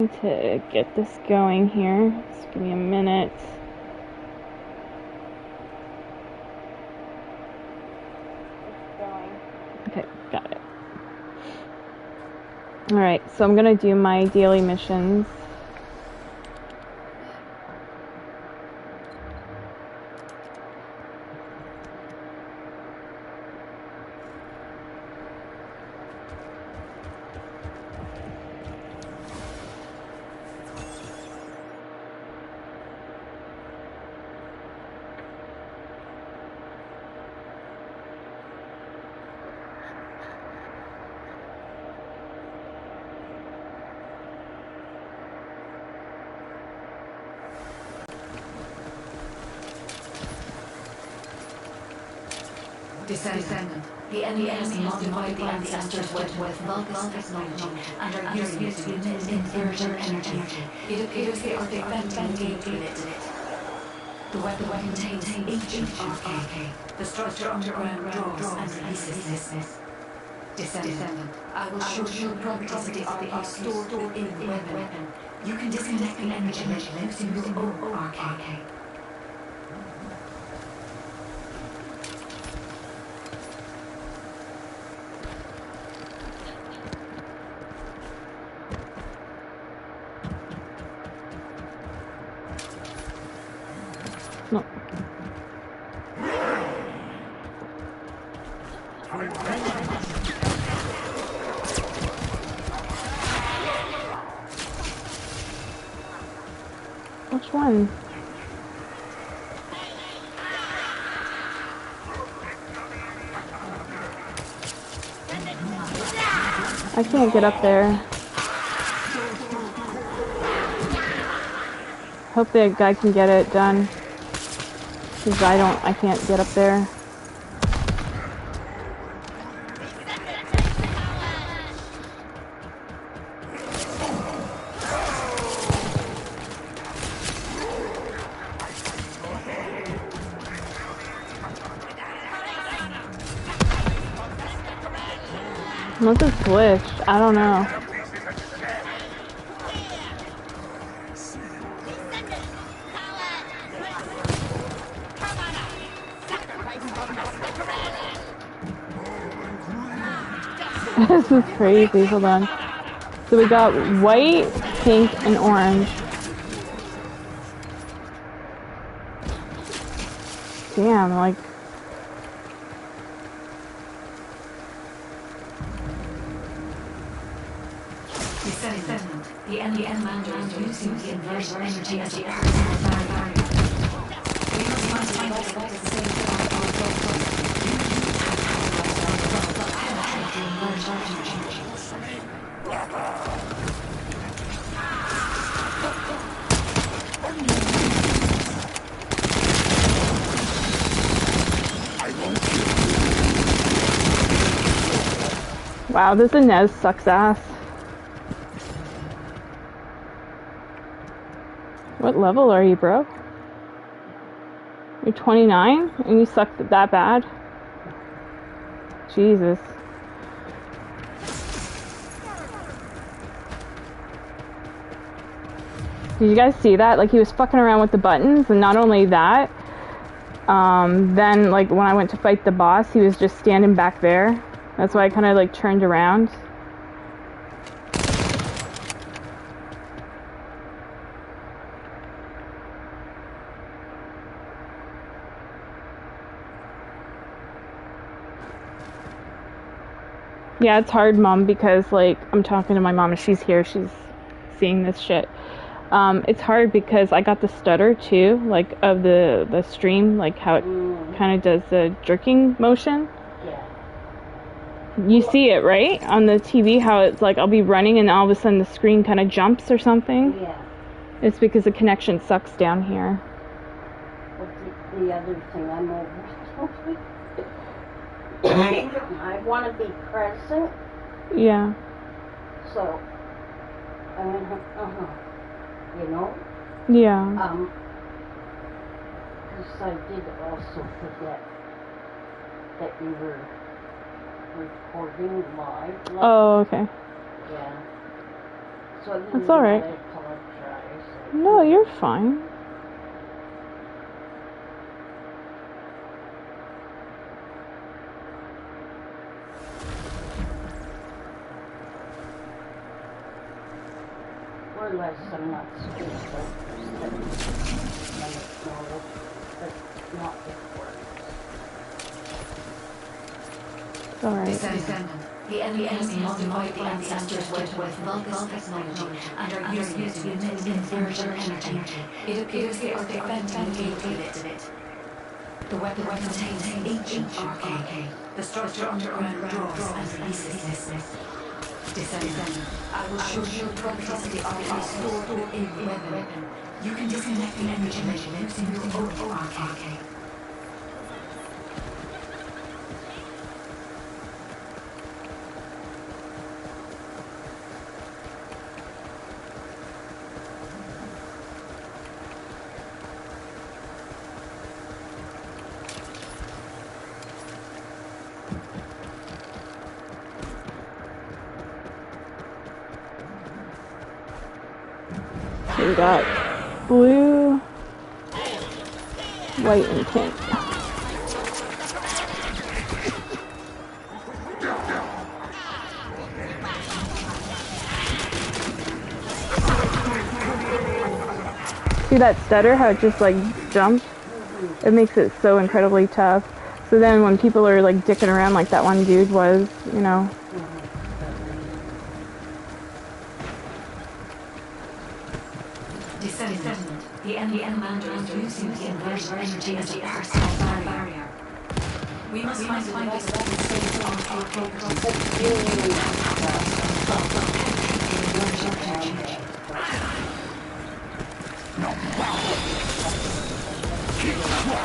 To get this going here. Just give me a minute. Okay, got it. Alright, so I'm gonna do my daily missions. Descendant. The enemy has modified the ancestors with vulgus technology and are using it to emit inversion energy. It appears they are defecting the gate unit. The weapon contains ancient RK. The structure underground draws and releases this. Descendant. I will show you the properties of the RK stored within the weapon. You can disconnect the energy using your own RK. No. Which one? I can't get up there. Hope the guy can get it done. Because I can't get up there. Unless it's glitched, I don't know. This is crazy, hold on. So we got white, pink, and orange. Damn, like... Descendant. The enemy commander is using the inversion energy as a personal barrier. We must find a way to save Wow, this Inez sucks ass. What level are you, bro? You're 29 and you suck that bad? Jesus. Did you guys see that? Like, he was fucking around with the buttons, and not only that, then, like, when I went to fight the boss, he was just standing back there. That's why I kind of, like, turned around. Yeah, it's hard, Mom, because, like, I'm talking to my mom and she's here, she's seeing this shit. It's hard because I got the stutter, too, like, of the stream, like, how it kind of does the jerking motion. Yeah. You see it, right? On the TV, how it's like, I'll be running and all of a sudden the screen kind of jumps or something. Yeah. It's because the connection sucks down here. What's the other thing I'm over? I want to be present, Yeah. so, you know? Yeah. Because I did also forget that you were recording live. Oh, okay. Yeah. So I That's all right. I apologize. No, you're fine. Or less I'm not speaking about but not with words. It's all right. Descendant. The enemy has modified the ancestors' weapon with vulgus technology and are using it to emit inversion energy. It appears they are defending the gate of it. The weapon contains ancient arcane. The structure underground draws and releases this. Descendant. I will show you the properties of the arcane stored within the weapon. You can disconnect the energy using your own arcane. So we got blue, white, and pink. See that stutter, how it just like jumps? It makes it so incredibly tough. So then when people are like dicking around like that one dude was, you know. Descendant. The enemy commander is using the inversion energy as a personal barrier. We must find a way to save our property.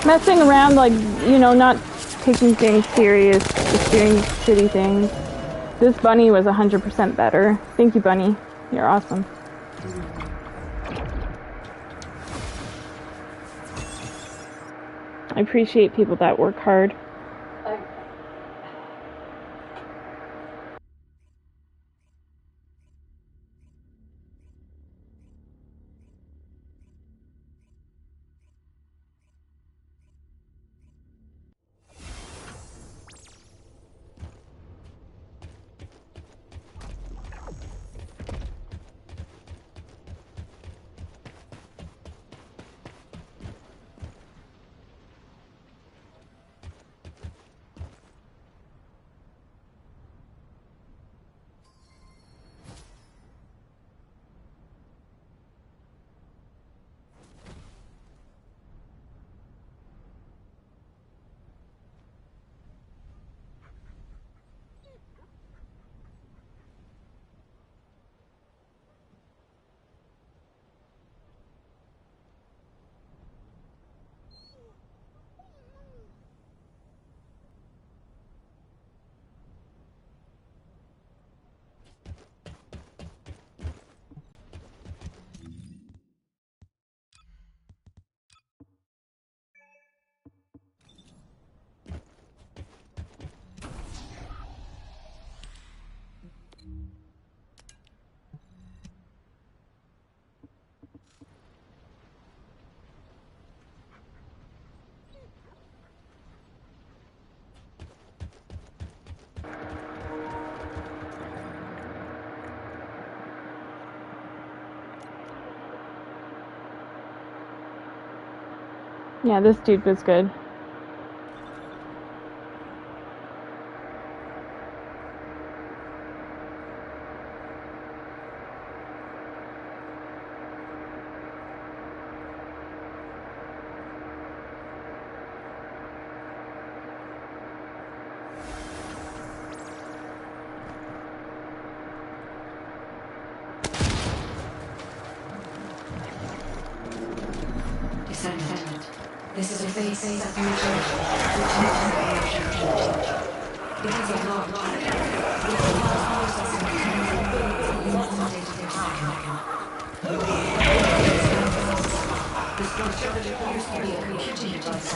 Messing around, like, you know, not taking things serious, just doing shitty things. This bunny was 100% better. Thank you, bunny. You're awesome. I appreciate people that work hard. Yeah, this dude was good. Descendant. This is a phase that you judge. It is a law. With the last processing the structure that appears to be a computing device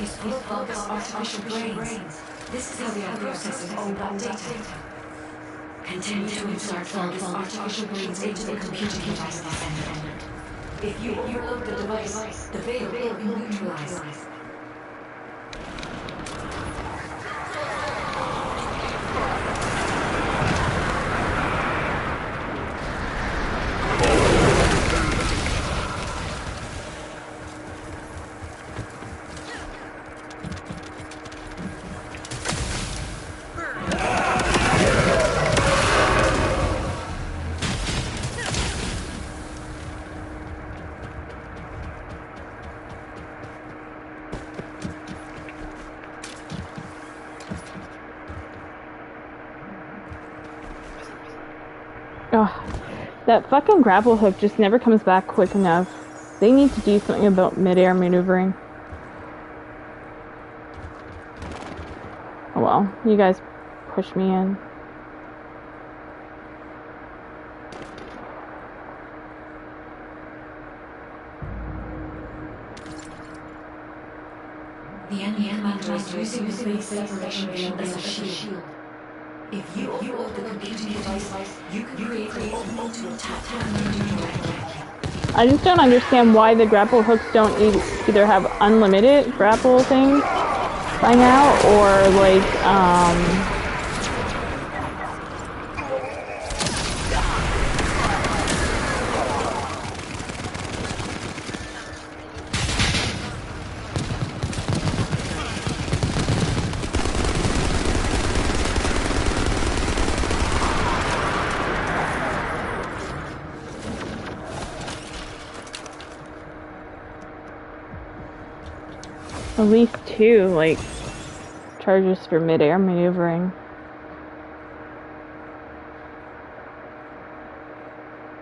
is full of artificial brains. This is how they are processing all that data. Continue to insert Vulgus artificial brains into the computer device, Descendant. If you overload the device, the veil will be neutralized. Ugh, that fucking grapple hook just never comes back quick enough. They need to do something about mid-air maneuvering. Oh well, you guys push me in. The enemy commander is using the space separation shield as a shield. If you overload the computing device, you can create the opening to attack the enemy directly. I just don't understand why the grapple hooks don't either have unlimited grapple things by now, or like, at least 2, like, charges for mid-air maneuvering.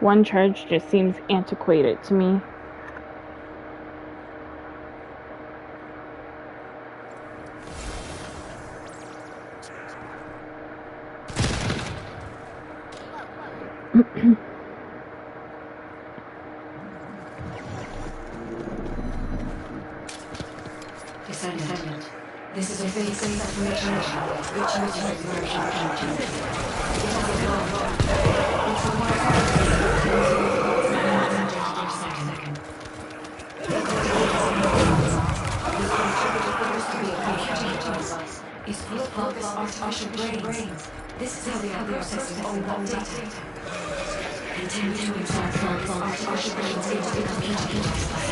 One charge just seems antiquated to me. Descendant. This is a phase separation mission, which uses version energy. It has a long. It's required the to be a computing device is full of Vulgus artificial brains. This is how they are processing all that data. Continue to insert Vulgus artificial brains into the computing device.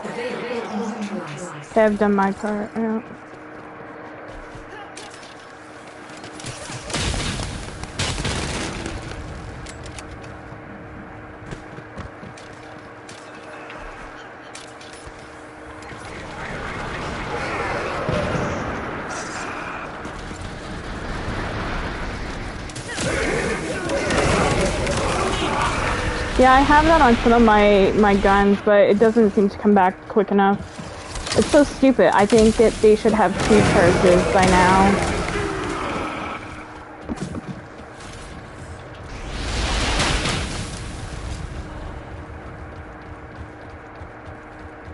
The veil will be neutralized. I've done my part, yeah. Yeah, I have that on some of my guns, but it doesn't seem to come back quick enough. It's so stupid. I think that they should have 2 charges by now.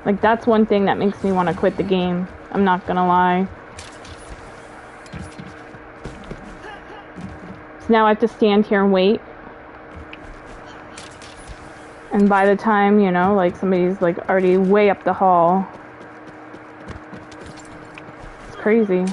Like, that's one thing that makes me want to quit the game. I'm not gonna lie. So now I have to stand here and wait. And by the time, you know, like, somebody's, like, already way up the hall. It's crazy.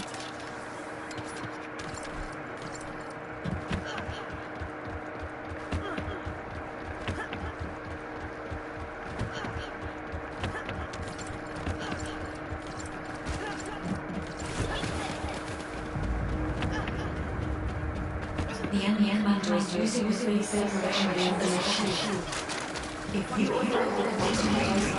The enemy commander is using the space separation shield as a shield. If you overload the computing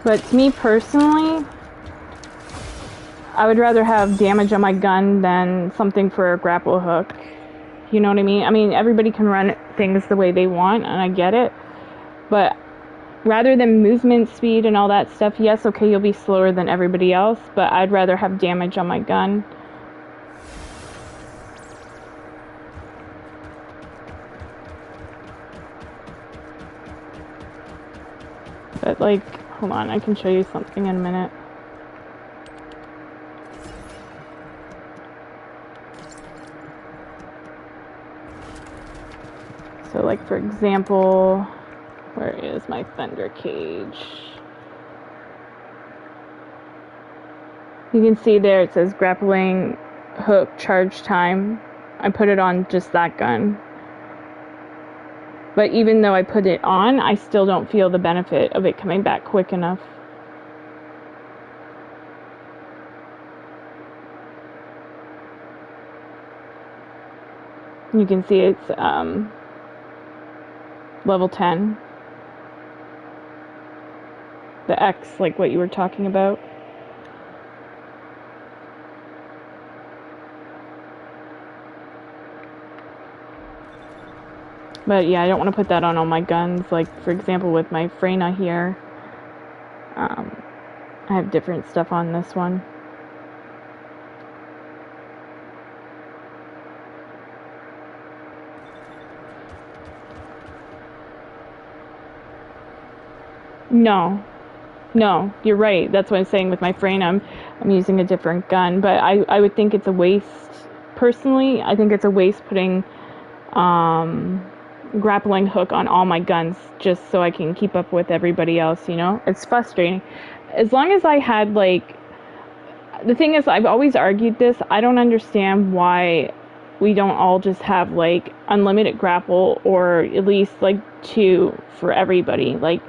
But to me personally, I would rather have damage on my gun than something for a grapple hook. You know what I mean? I mean, everybody can run things the way they want, and I get it. But rather than movement speed and all that stuff, yes, okay, you'll be slower than everybody else, but I'd rather have damage on my gun. But, like, hold on, I can show you something in a minute. So, like, for example, where is my thunder cage? You can see there it says grappling hook charge time. I put it on just that gun. But even though I put it on, I still don't feel the benefit of it coming back quick enough. You can see it's level 10. The X, like what you were talking about. But yeah, I don't want to put that on all my guns. Like, for example, with my Freyna here, I have different stuff on this one. No, you're right. That's what I'm saying with my Freyna. I'm using a different gun. But I would think it's a waste. Personally, I think it's a waste putting grappling hook on all my guns just so I can keep up with everybody else, you know? It's frustrating. As long as I had, like, the thing is, I've always argued this, I don't understand why we don't all just have, like, unlimited grapple, or at least, like, 2 for everybody. Like,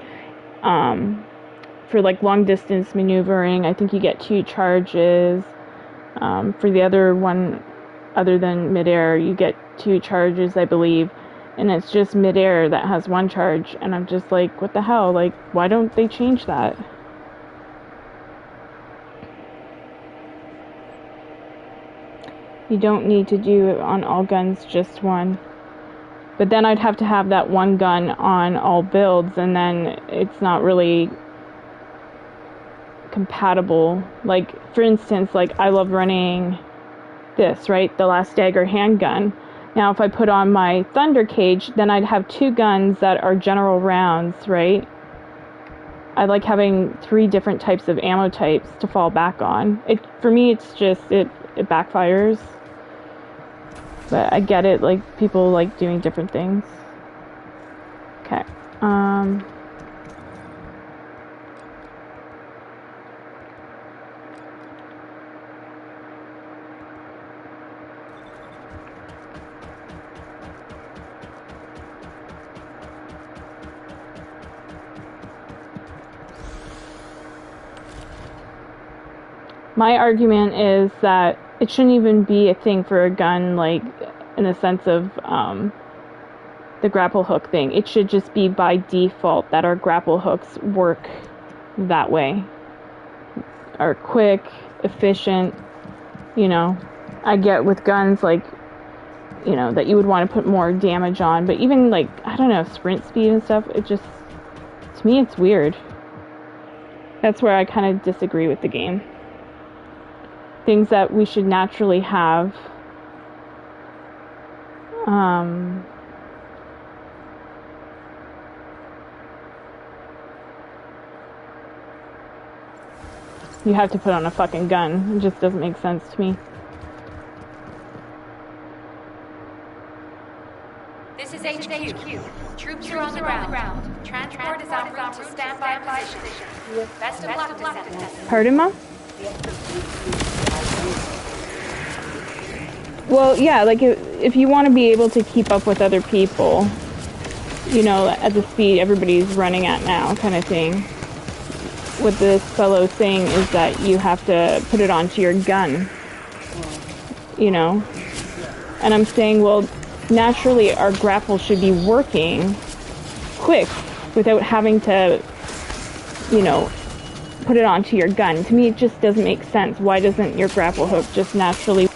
for, like, long distance maneuvering, I think you get 2 charges. For the other one, other than midair, you get 2 charges, I believe. And it's just midair that has 1 charge, and I'm just like, what the hell? Like, why don't they change that? You don't need to do it on all guns, just 1. But then I'd have to have that 1 gun on all builds, and then it's not really compatible. Like, for instance, like, I love running this, right? The Last Dagger handgun. Now, if I put on my Thunder Cage, then I'd have 2 guns that are general rounds, right? I like having 3 different types of ammo types to fall back on. For me, it's just, it backfires. But I get it, like, people like doing different things. Okay. My argument is that it shouldn't even be a thing for a gun, like, in the sense of the grapple hook thing. It should just be by default that our grapple hooks work that way. Are quick, efficient, you know. I get with guns, like, you know, that you would want to put more damage on, but even, like, I don't know, sprint speed and stuff, it just, to me, it's weird. That's where I kind of disagree with the game. Things that we should naturally have. You have to put on a fucking gun. It just doesn't make sense to me. This is HQ. Troops are on the ground. Transport is en route to standby position. Best of luck, Descendant. Pardon, Mom? Well, yeah, like, if you want to be able to keep up with other people, you know, at the speed everybody's running at now, kind of thing. What this fellow's saying is that you have to put it onto your gun, you know? And I'm saying, well, naturally our grapple should be working quick without having to, you know, put it onto your gun. To me, it just doesn't make sense. Why doesn't your grapple hook just naturally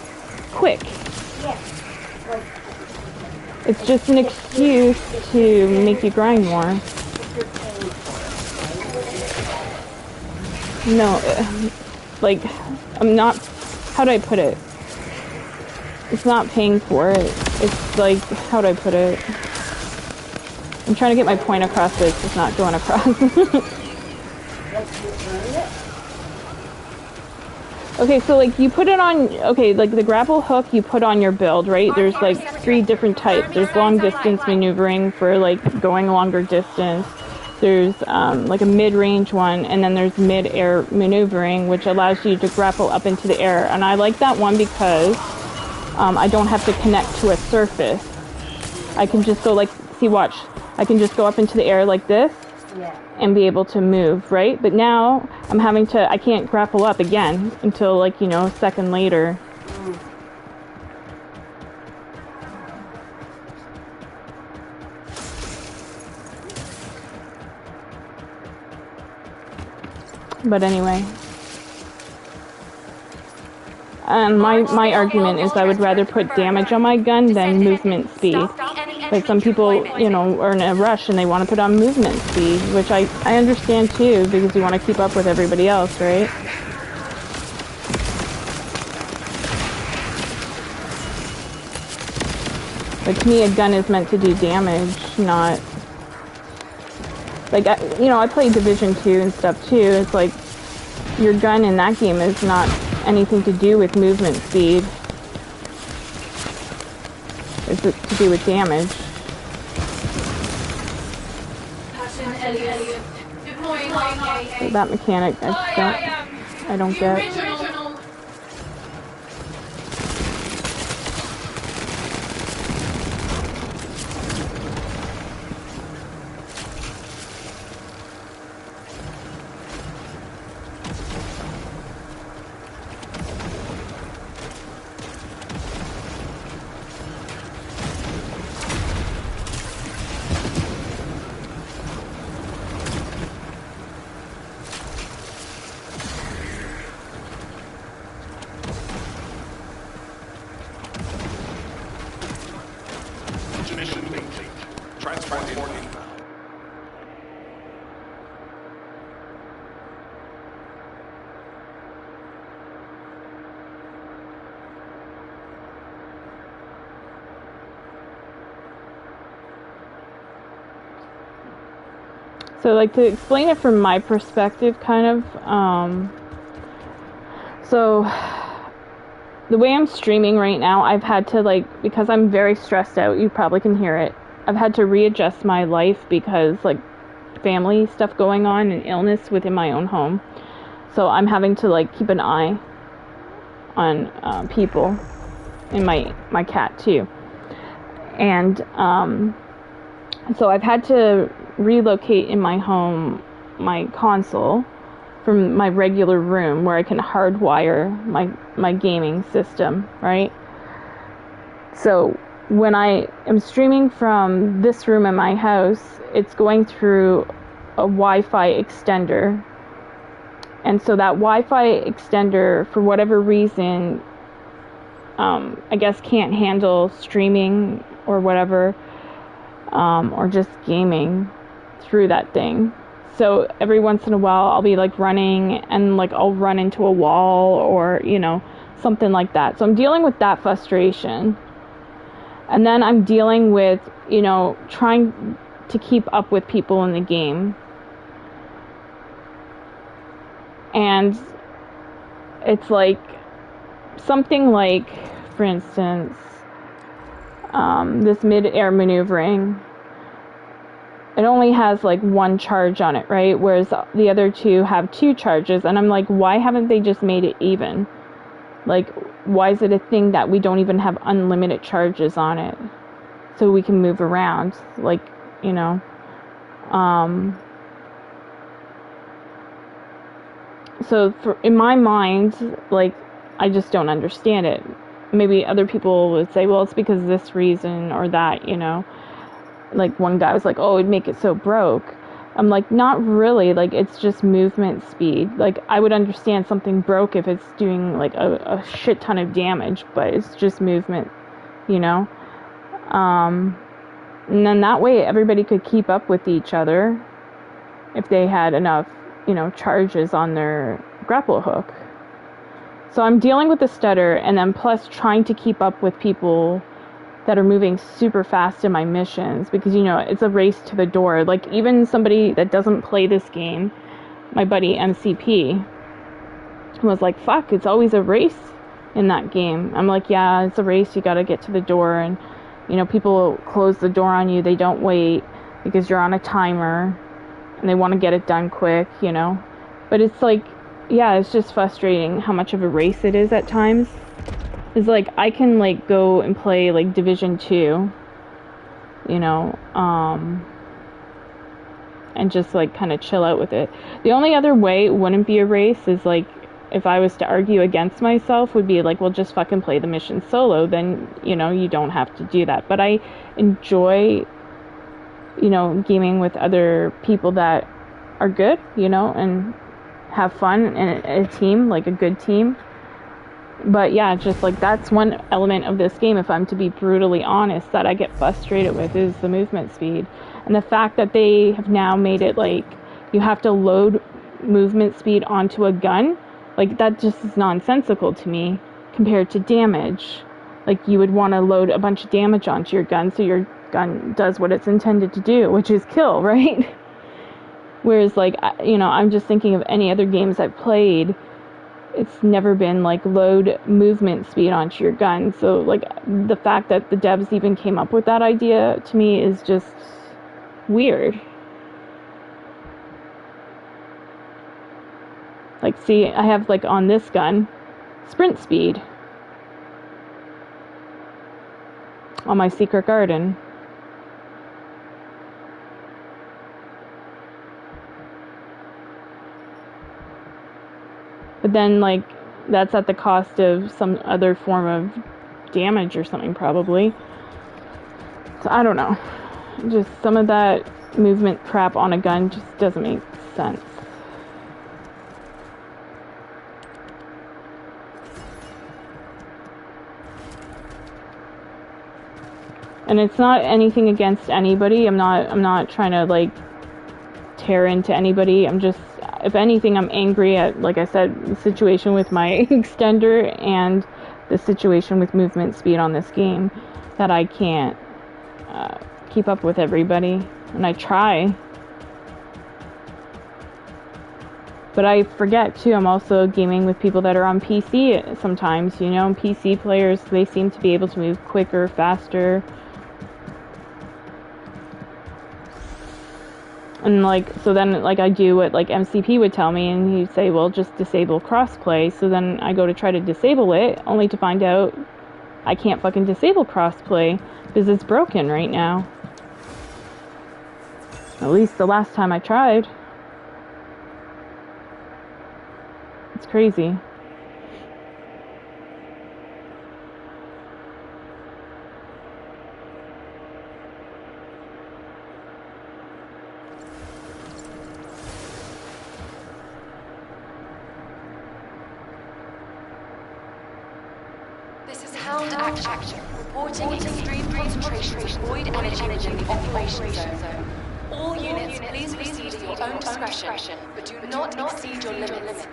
quick? Yeah, like It's just an excuse to make you grind more. No, like, I'm not, how do I put it? It's not paying for it. It's like, how do I put it? I'm trying to get my point across, but it's just not going across. Okay, so like you put it on, okay, like the grapple hook you put on your build, right? There's like 3 different types. There's long distance maneuvering for like going longer distance. There's like a mid-range one, and then there's mid-air maneuvering, which allows you to grapple up into the air. And I like that one because I don't have to connect to a surface. I can just go like, see, watch. I can just go up into the air like this. Yeah. And be able to move, right? But now I'm having to, I can't grapple up again until like, you know, a second later. But anyway. And my argument is I would rather put damage on my gun than movement speed. Like some people, you know, are in a rush and they want to put on movement speed, which I understand too, because you want to keep up with everybody else, right? But to me, a gun is meant to do damage, not... Like, you know, I play Division 2 and stuff too. It's like, your gun in that game is not anything to do with movement speed. It's to do with damage. So that mechanic, I don't get. Mission complete. Transport inbound. So, like, to explain it from my perspective, kind of, so the way I'm streaming right now, I've had to, like, because I'm very stressed out, you probably can hear it, I've had to readjust my life because, like, family stuff going on and illness within my own home. So I'm having to, like, keep an eye on people and my cat, too. And, so I've had to relocate in my home my console from my regular room where I can hardwire my gaming system, right? So when I am streaming from this room in my house, it's going through a Wi-Fi extender. And so that Wi-Fi extender, for whatever reason, I guess can't handle streaming or whatever, or just gaming through that thing. So every once in a while I'll be like running and like I'll run into a wall or, you know, something like that. So I'm dealing with that frustration. And then I'm dealing with, you know, trying to keep up with people in the game. And it's like something like, for instance, this mid-air maneuvering, it only has like 1 charge on it, right? Whereas the other 2 have 2 charges. And I'm like, why haven't they just made it even? Like, why is it a thing that we don't even have unlimited charges on it so we can move around? Like, you know, so in my mind, like, I just don't understand it. Maybe other people would say, well, it's because of this reason or that, you know. Like, one guy was like, oh, it'd make it so broke. I'm like, not really. Like, it's just movement speed. Like, I would understand something broke if it's doing, like, a shit ton of damage, but it's just movement, you know? And then that way everybody could keep up with each other if they had enough, charges on their grapple hook. So I'm dealing with the stutter, and then plus trying to keep up with people that are moving super fast in my missions, because it's a race to the door. Like, even somebody that doesn't play this game, my buddy MCP, was like, fuck, it's always a race in that game. I'm like, yeah, it's a race, you gotta get to the door, and people close the door on you, they don't wait because you're on a timer and they want to get it done quick, but it's like, yeah, it's just frustrating how much of a race it is at times. It's like, I can like go and play like Division 2, and just like kind of chill out with it. The only other way it wouldn't be a race is like, if I was to argue against myself, would be like, well, just fucking play the mission solo, then you don't have to do that. But I enjoy gaming with other people that are good, and have fun in a team, like a good team. But yeah, just like, that's one element of this game, if I'm to be brutally honest, that I get frustrated with, is the movement speed. And the fact that they have now made it like you have to load movement speed onto a gun, like, that just is nonsensical to me compared to damage. Like, you would want to load a bunch of damage onto your gun so your gun does what it's intended to do, which is kill, right? Whereas, like, I'm just thinking of any other games I've played, it's never been like load movement speed onto your gun. So, like, the fact that the devs even came up with that idea, to me, is just weird. Like, see, I have, like, on this gun, sprint speed on my secret garden. But then, like, that's at the cost of some other form of damage or something, probably. So, I don't know. Just some of that movement crap on a gun just doesn't make sense. And it's not anything against anybody. I'm not trying to like tear into anybody. I'm just, if anything, I'm angry at, like I said, the situation with my extender and the situation with movement speed on this game, that I can't keep up with everybody. And I try. But I forget too, I'm also gaming with people that are on PC sometimes, PC players, they seem to be able to move quicker, faster. And like, so then like I do what like MCP would tell me, and he'd say, well, just disable crossplay. So then I go to try to disable it, only to find out I can't fucking disable crossplay because it's broken right now. At least the last time I tried. It's crazy. This is Hound Action, reporting extreme concentrations of void energy in the operation zone. All units, please proceed at your own discretion, but do not exceed your limits.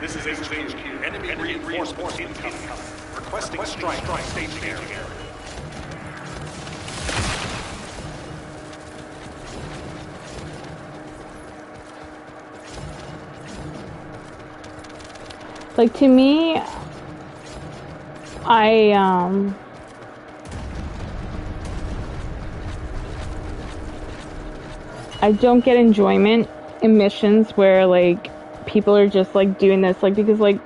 This is HQ. Enemy reinforcements incoming. Requesting strike staging area. Like, to me, I don't get enjoyment in missions where, like, people are just, like, doing this, like, because, like,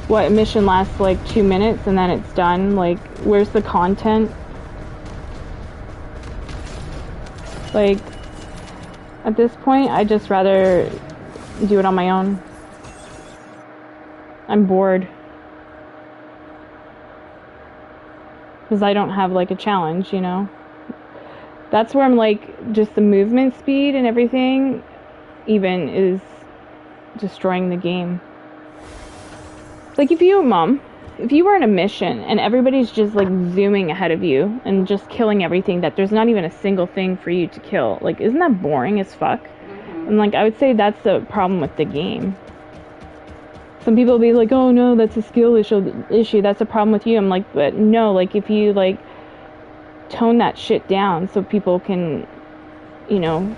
what, a mission lasts, like, 2 minutes and then it's done? Like, where's the content? Like, at this point, I'd just rather do it on my own. I'm bored. Because I don't have, like, a challenge, That's where I'm, like, just the movement speed and everything even is destroying the game. Like, if you, Mom, if you were on a mission and everybody's just like zooming ahead of you and just killing everything, that there's not even a single thing for you to kill, like, isn't that boring as fuck? And like, I would say that's the problem with the game. Some people will be like, oh no, that's a skill issue, that's a problem with you. I'm like, but no, like, if you like tone that shit down so people can, you know,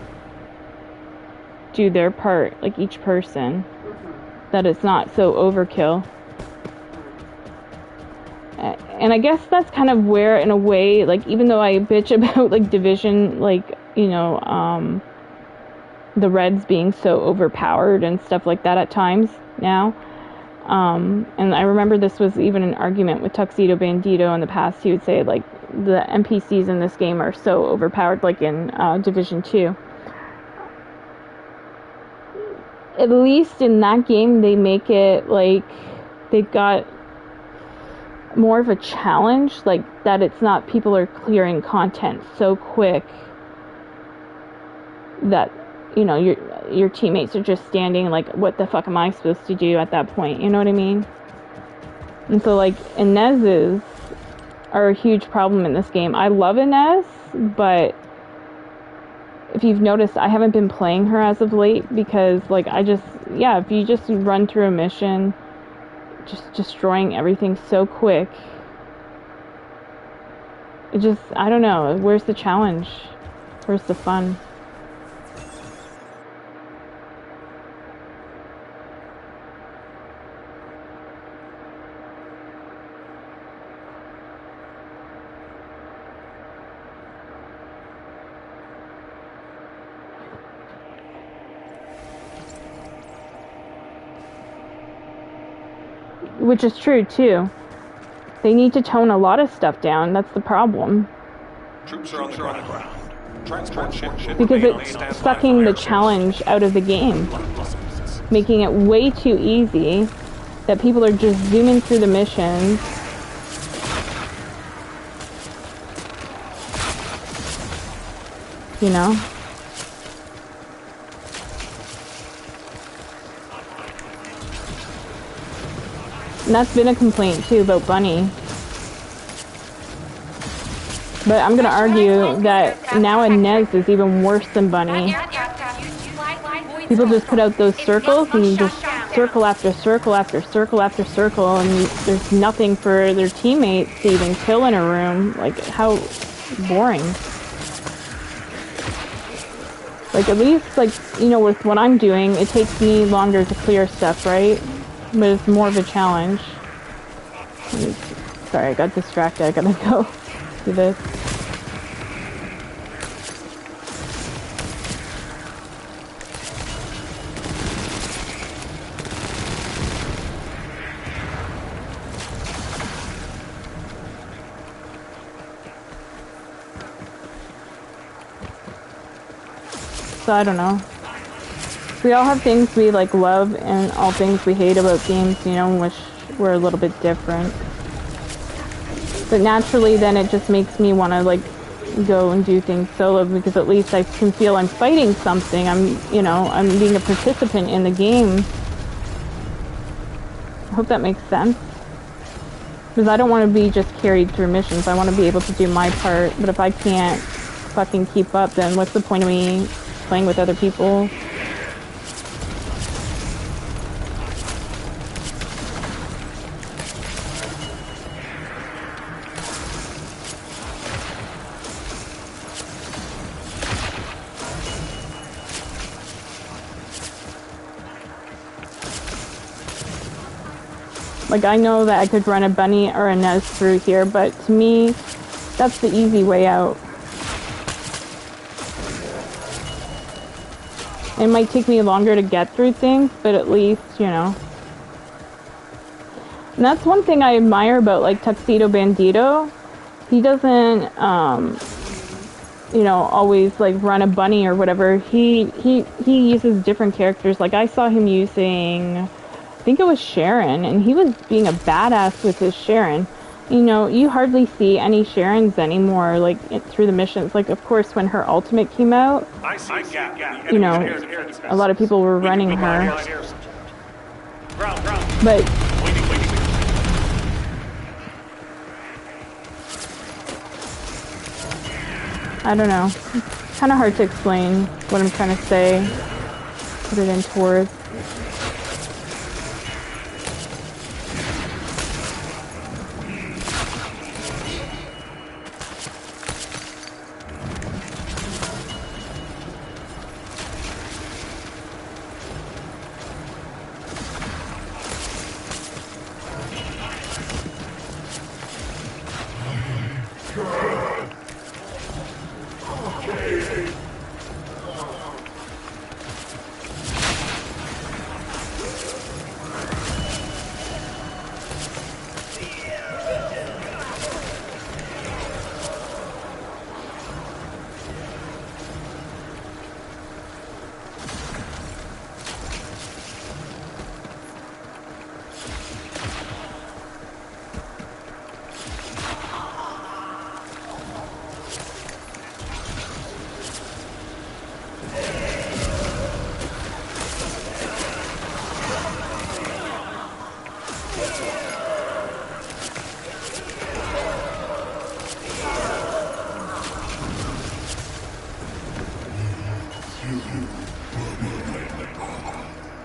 do their part, like each person, that it's not so overkill. And I guess that's kind of where, in a way, like, even though I bitch about like Division, like, you know, the Reds being so overpowered and stuff like that at times now, and I remember this was even an argument with Tuxedo Bandito in the past. He would say like the NPCs in this game are so overpowered, like in Division 2. At least in that game, they make it like they've got more of a challenge, like that it's not people are clearing content so quick that, you know, your teammates are just standing like, what the fuck am I supposed to do at that point? You know what I mean? And so like Inez's are a huge problem in this game. I love Inez, but if you've noticed, I haven't been playing her as of late because, like, if you just run through a mission, just destroying everything so quick, it just, I don't know, where's the challenge? Where's the fun? Which is true, too. They need to tone a lot of stuff down. That's the problem. Troops are on the ground. Transport ship because it's sucking the challenge out of the game. Making it way too easy that people are just zooming through the missions. You know? And that's been a complaint too about Bunny. But I'm gonna argue that now Inez is even worse than Bunny. People just put out those circles and just circle after circle after circle after circle, and there's nothing for their teammates to even kill in a room. Like, how boring. Like, at least, like, you know, with what I'm doing, it takes me longer to clear stuff, right? But it's more of a challenge. Sorry, I got distracted. I gotta go do this. So I don't know. We all have things we like love and all things we hate about games, you know, which we're a little bit different. But naturally then it just makes me want to like go and do things solo, because at least I can feel I'm fighting something. I'm being a participant in the game. I hope that makes sense. Because I don't want to be just carried through missions. I want to be able to do my part. But if I can't fucking keep up, then what's the point of me playing with other people? Like, I know that I could run a Bunny or a Nez through here, but to me, that's the easy way out. It might take me longer to get through things, but at least, you know. And that's one thing I admire about, like, Tuxedo Bandito. He doesn't, you know, always, like, run a Bunny or whatever. He uses different characters. Like, I saw him using, I think it was Sharon, and he was being a badass with his Sharon. You know, you hardly see any Sharons anymore, like, through the missions. Like, of course, when her ultimate came out, you know, a lot of people were running her. But I don't know. It's kind of hard to explain what I'm trying to say. Put it into words.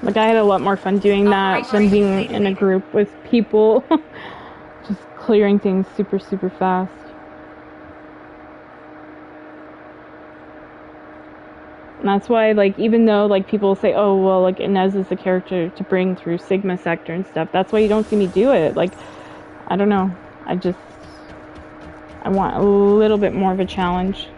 Like, I had a lot more fun doing that than being in a group with people. Just clearing things super, super fast. And that's why, like, even though, like, people say, oh, well, like, Inez is the character to bring through Sigma Sector and stuff, that's why you don't see me do it. Like, I don't know. I want a little bit more of a challenge.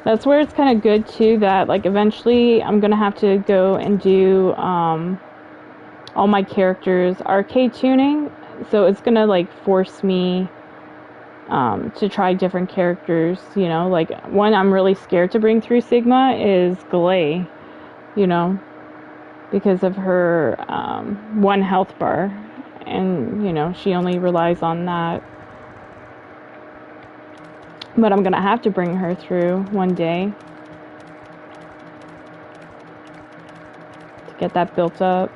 That's where it's kind of good too that, like, eventually I'm gonna have to go and do all my characters arcade tuning, so it's gonna, like, force me to try different characters, you know. Like, one I'm really scared to bring through Sigma is Galay, you know, because of her 1 health bar, and, you know, she only relies on that. But I'm gonna have to bring her through one day to get that built up.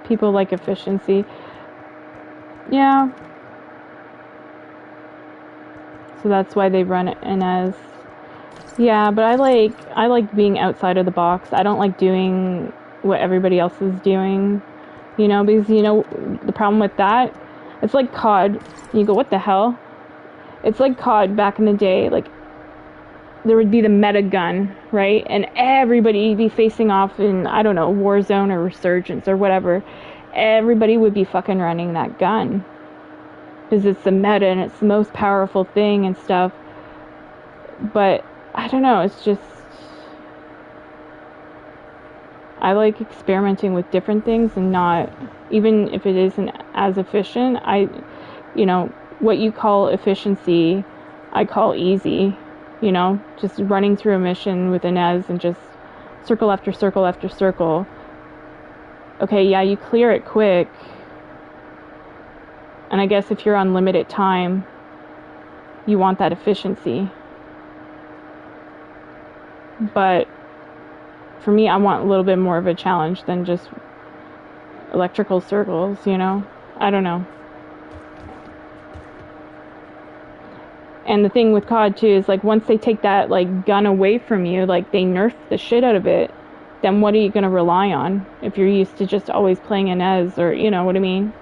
People like efficiency. Yeah. So that's why they run it in as... Yeah, but I like being outside of the box. I don't like doing what everybody else is doing, you know, because, you know, the problem with that, it's like COD. And you go, what the hell? It's like COD back in the day. Like, there would be the meta gun, right? And everybody would be facing off in, I don't know, Warzone or Resurgence or whatever. Everybody would be fucking running that gun, because it's the meta and it's the most powerful thing and stuff. But I don't know, it's just, I like experimenting with different things, and not, even if it isn't as efficient, you know, what you call efficiency, I call easy, you know, just running through a mission with Inez and just circle after circle after circle. Okay, yeah, you clear it quick, and I guess if you're on limited time, you want that efficiency. But for me, I want a little bit more of a challenge than just electrical circles, you know? I don't know. And the thing with COD too is, like, once they take that, like, gun away from you, like, they nerf the shit out of it, then what are you gonna rely on if you're used to just always playing Inez, or, you know what I mean?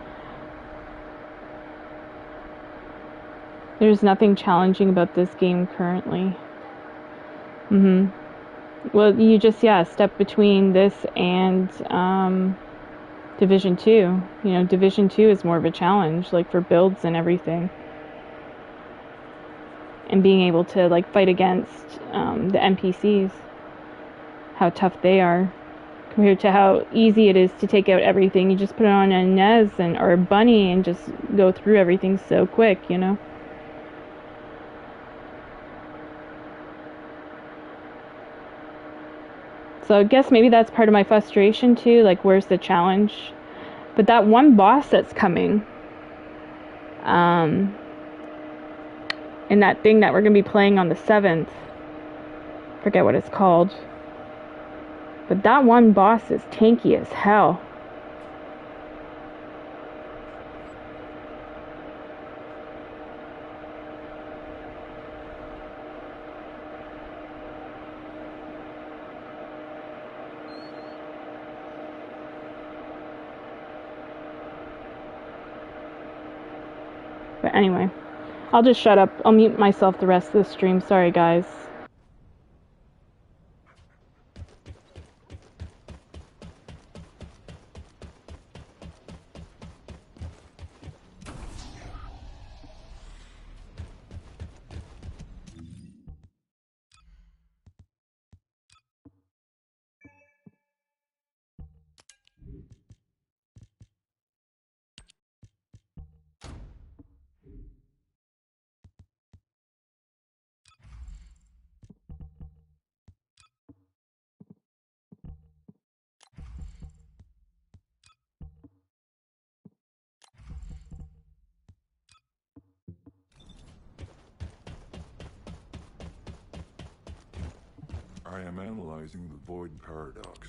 There's nothing challenging about this game currently. Well, you just, yeah, step between this and Division 2. You know, Division 2 is more of a challenge, like, for builds and everything. And being able to, like, fight against the NPCs. How tough they are. Compared to how easy it is to take out everything. You just put it on a Inez or a Bunny and just go through everything so quick, you know? So I guess maybe that's part of my frustration too, like where's the challenge? But that one boss that's coming, in that thing that we're going to be playing on the 7th, forget what it's called, but that one boss is tanky as hell. But anyway, I'll just shut up. I'll mute myself the rest of the stream. Sorry, guys. I am analyzing the void paradox.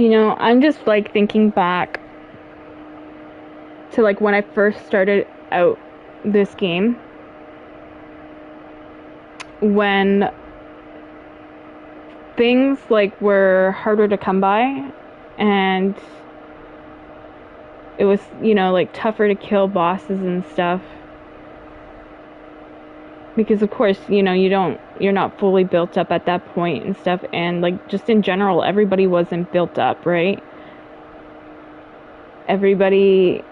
You know, I'm just like thinking back to like when I first started out this game, when things like were harder to come by, and it was, you know, like tougher to kill bosses and stuff, because of course, you know, you're not fully built up at that point and stuff, and like just in general everybody wasn't built up, right? Everybody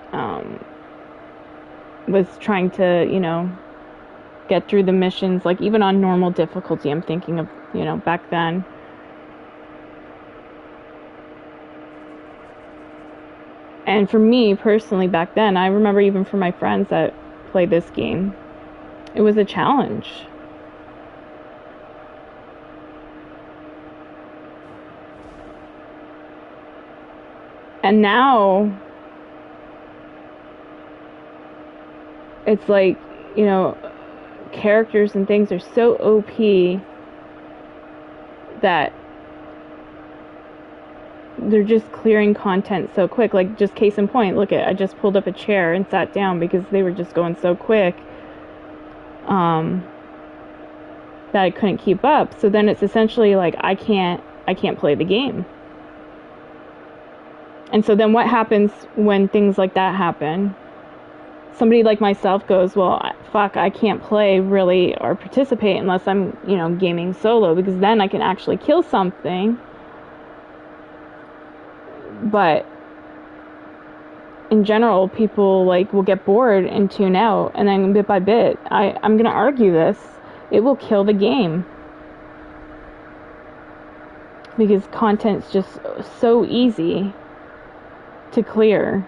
was trying to, you know, get through the missions, like even on normal difficulty. I'm thinking of, you know, back then. And for me personally back then, I remember even for my friends that played this game, it was a challenge. And now it's like, you know, characters and things are so OP that they're just clearing content so quick. Like, just case in point, look at, I just pulled up a chair and sat down because they were just going so quick that I couldn't keep up. So then it's essentially like I can't play the game. And so then what happens when things like that happen? Somebody like myself goes, well, fuck, I can't play really or participate unless I'm, you know, gaming solo, because then I can actually kill something. But in general, people like will get bored and tune out, and then bit by bit, I'm gonna argue this, it will kill the game, because content's just so easy to clear.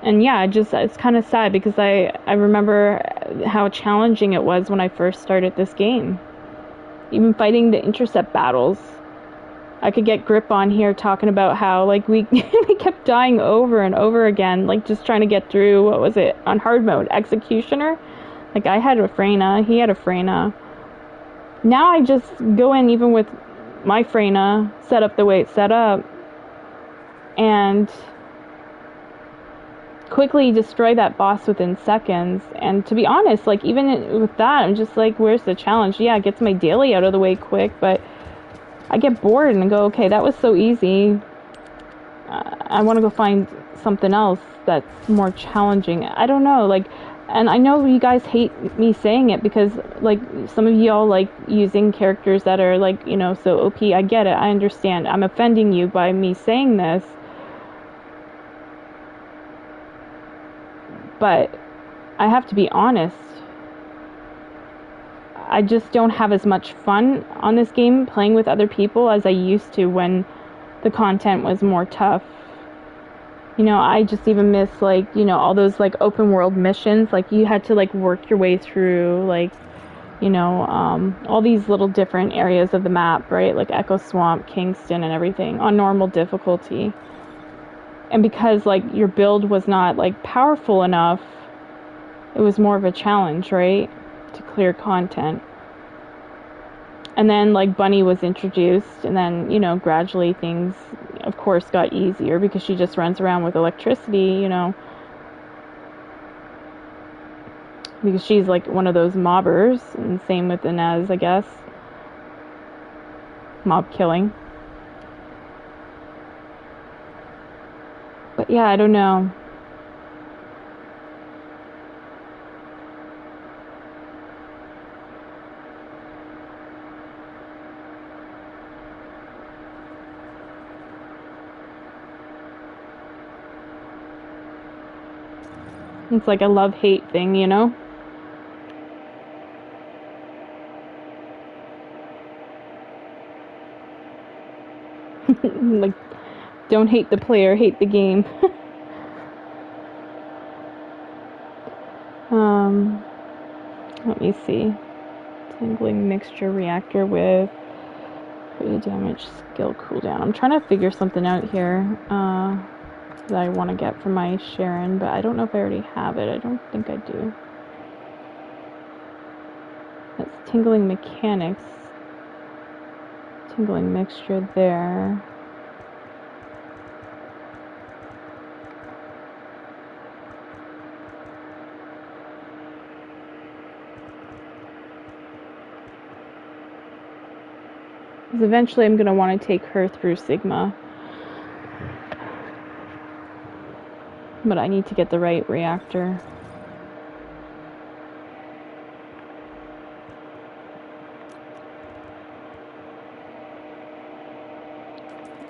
And yeah, it's kind of sad, because I remember how challenging it was when I first started this game. Even fighting the intercept battles. I could get Grip on here talking about how like we kept dying over and over again, like just trying to get through, what was it, on hard mode, Executioner? Like I had a Freyna, he had a Freyna. Now I just go in even with my Freyna, set up the way it's set up, and quickly destroy that boss within seconds. And to be honest, like even with that, I'm just like, where's the challenge? Yeah, it gets my daily out of the way quick, but I get bored and go, okay, that was so easy. I want to go find something else that's more challenging. I don't know, like, and I know you guys hate me saying it, because like some of y'all like using characters that are like, you know, so OP. I get it, I understand. I'm offending you by me saying this. But I have to be honest, I just don't have as much fun on this game playing with other people as I used to when the content was more tough. You know, I just even miss, like, you know, all those like open world missions, like you had to like work your way through, like, you know, all these little different areas of the map, right? Like Echo Swamp, Kingston, and everything on normal difficulty. And because like your build was not like powerful enough, it was more of a challenge, right, to clear content. And then like Bunny was introduced, and then, you know, gradually things of course got easier because she just runs around with electricity, you know, because she's like one of those mobbers. And same with Inez, I guess, mob killing. But yeah, I don't know. It's like a love-hate thing, you know? Like, don't hate the player, hate the game. Let me see. Tingling mixture reactor with pretty damage skill cooldown. I'm trying to figure something out here that I want to get from my Sharon, but I don't know if I already have it. I don't think I do. tingling mechanics. Tingling mixture there. Because eventually I'm going to want to take her through Sigma. But I need to get the right reactor.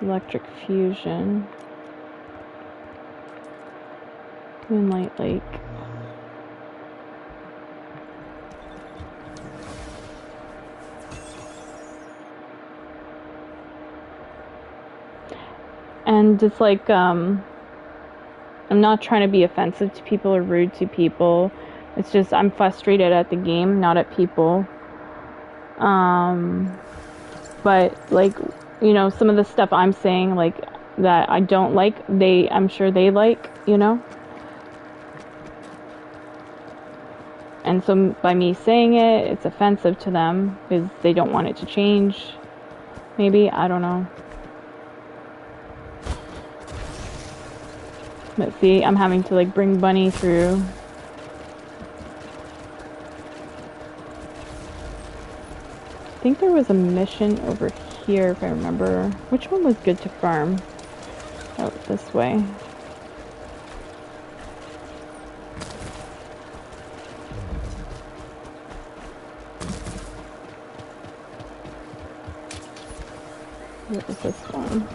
Electric fusion. Moonlight Lake. And it's like, I'm not trying to be offensive to people or rude to people. It's just I'm frustrated at the game, not at people. But like, you know, some of the stuff I'm saying, like, that I don't like, I'm sure they like, you know? And so by me saying it, it's offensive to them because they don't want it to change. Maybe, I don't know. But see, I'm having to like bring Bunny through. I think there was a mission over here, if I remember. Which one was good to farm? Out this way. What was this one?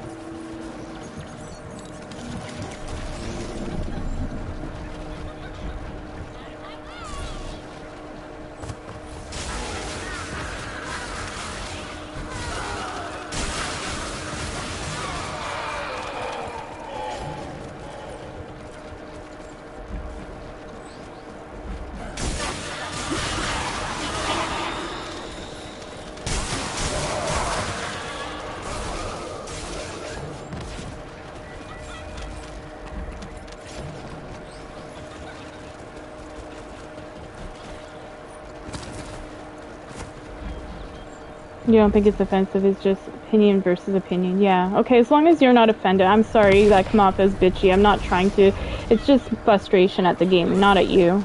You don't think it's offensive, it's just opinion versus opinion. Yeah, okay, as long as you're not offended. I'm sorry that I come off as bitchy. I'm not trying to. It's just frustration at the game, not at you.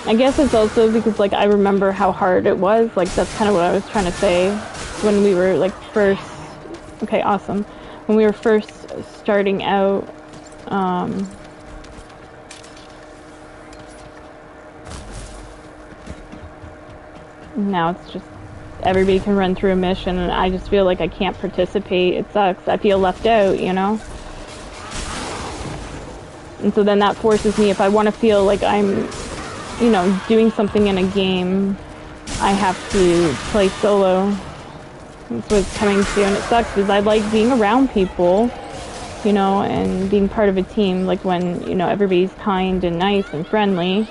I guess it's also because, like, I remember how hard it was. Like, that's kind of what I was trying to say when we were, like, first... Okay, awesome. When we were first starting out, now it's just everybody can run through a mission and I just feel like I can't participate. It sucks. I feel left out, you know? And so then that forces me, if I want to feel like I'm, you know, doing something in a game, I have to play solo. That's what it's coming to, and it sucks because I like being around people, you know, and being part of a team, like when, you know, everybody's kind and nice and friendly.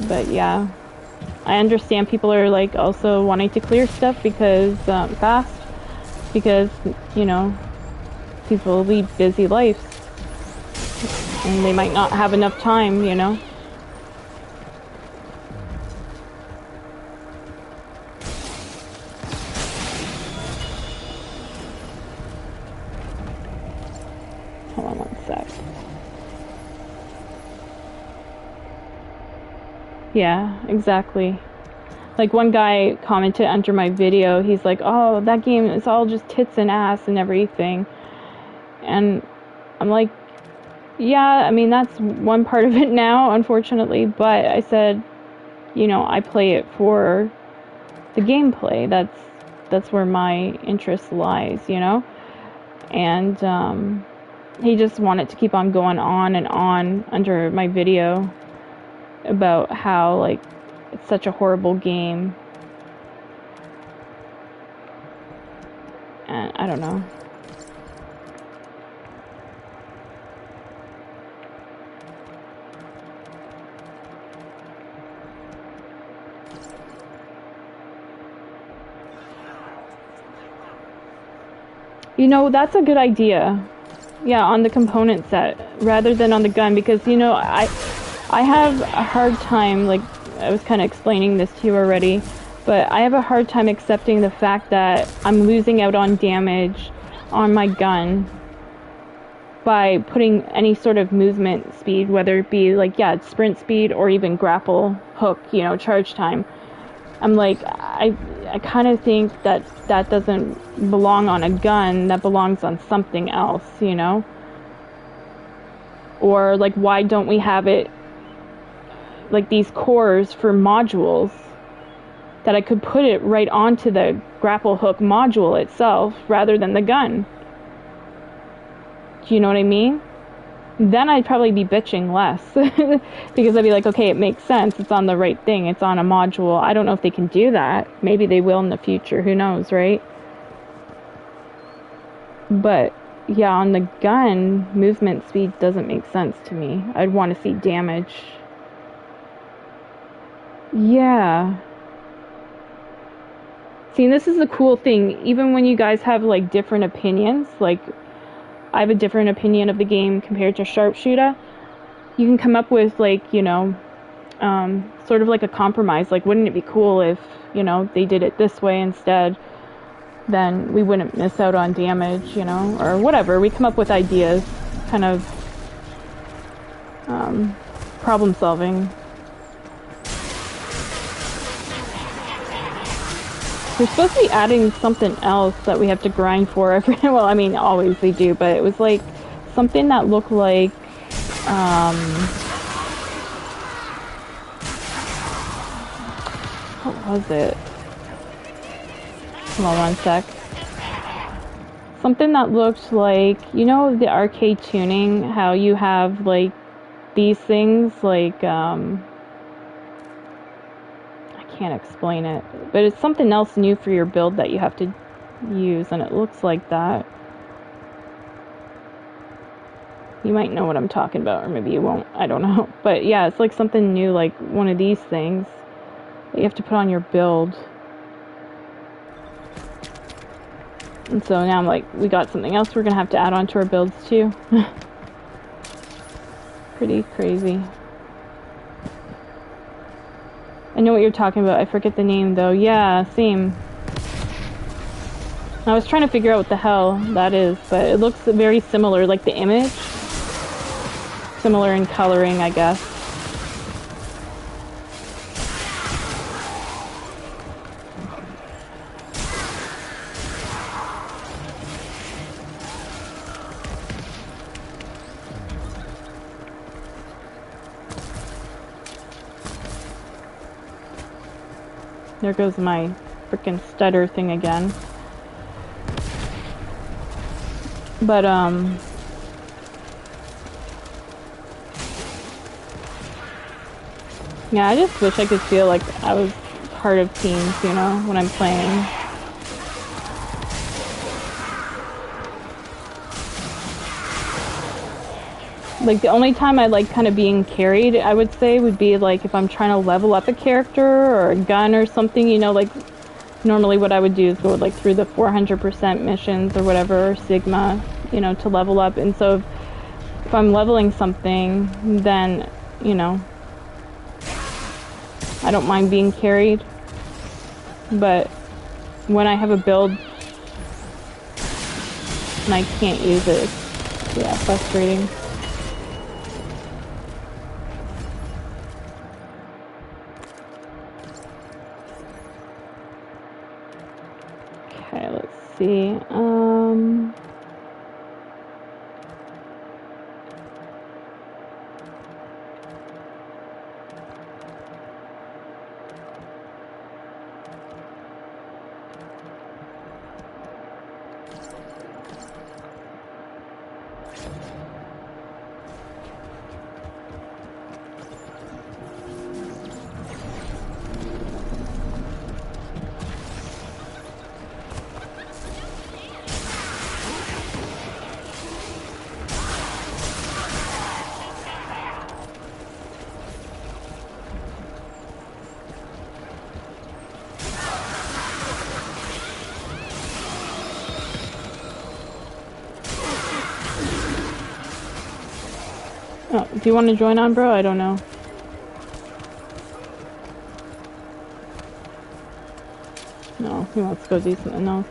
But yeah, I understand people are like also wanting to clear stuff because, fast, because, you know, people lead busy lives and they might not have enough time, you know. Hold on one sec. Yeah, exactly. Like one guy commented under my video, he's like, oh, that game is all just tits and ass and everything. And I'm like, yeah, I mean, that's one part of it now, unfortunately. But I said, you know, I play it for the gameplay. That's where my interest lies, you know? And he just wanted to keep on going on and on under my video about how, like, it's such a horrible game. And I don't know. You know, that's a good idea. Yeah, on the component set rather than on the gun, because you know, I have a hard time, like I was kind of explaining this to you already, but I have a hard time accepting the fact that I'm losing out on damage on my gun by putting any sort of movement speed, whether it be like, yeah, it's sprint speed or even grapple hook, you know, charge time. I'm like, I kind of think that that doesn't belong on a gun, that belongs on something else, you know? Or like, why don't we have it like these cores for modules that I could put it right onto the grapple hook module itself rather than the gun? Do you know what I mean? Then I'd probably be bitching less because I'd be like, okay, it makes sense. It's on the right thing. It's on a module. I don't know if they can do that. Maybe they will in the future. Who knows, right? But yeah, on the gun, movement speed doesn't make sense to me. I'd want to see damage. Yeah. See, this is the cool thing. Even when you guys have like different opinions, like I have a different opinion of the game compared to Sharpshooter, you can come up with like, you know, sort of like a compromise. Like, wouldn't it be cool if, you know, they did it this way instead? Then we wouldn't miss out on damage, you know, or whatever. We come up with ideas, kind of problem solving. They're supposed to be adding something else that we have to grind for every, well, I mean, always they do, but it was like something that looked like, what was it? Hold on one sec. Something that looked like, you know, the arcade tuning, how you have like these things, like, can't explain it, but it's something else new for your build that you have to use, and it looks like that. You might know what I'm talking about, or maybe you won't, I don't know. But yeah, it's like something new, like one of these things that you have to put on your build. And so now I'm like, we got something else we're gonna have to add on to our builds too. Pretty crazy. I know what you're talking about. I forget the name though. Yeah, same. I was trying to figure out what the hell that is, but it looks very similar, like the image. Similar in coloring, I guess. There goes my frickin' stutter thing again. But, yeah, I just wish I could feel like I was part of teams, you know, when I'm playing. Like, the only time I like kind of being carried, I would say, would be like if I'm trying to level up a character or a gun or something, you know, like normally what I would do is go like through the 400% missions or whatever, or Sigma, you know, to level up. And so if I'm leveling something, then, you know, I don't mind being carried. But when I have a build and I can't use it, it's, yeah, frustrating. Okay, let's see. Oh, do you want to join on, bro? I don't know. No, he wants to go do something else.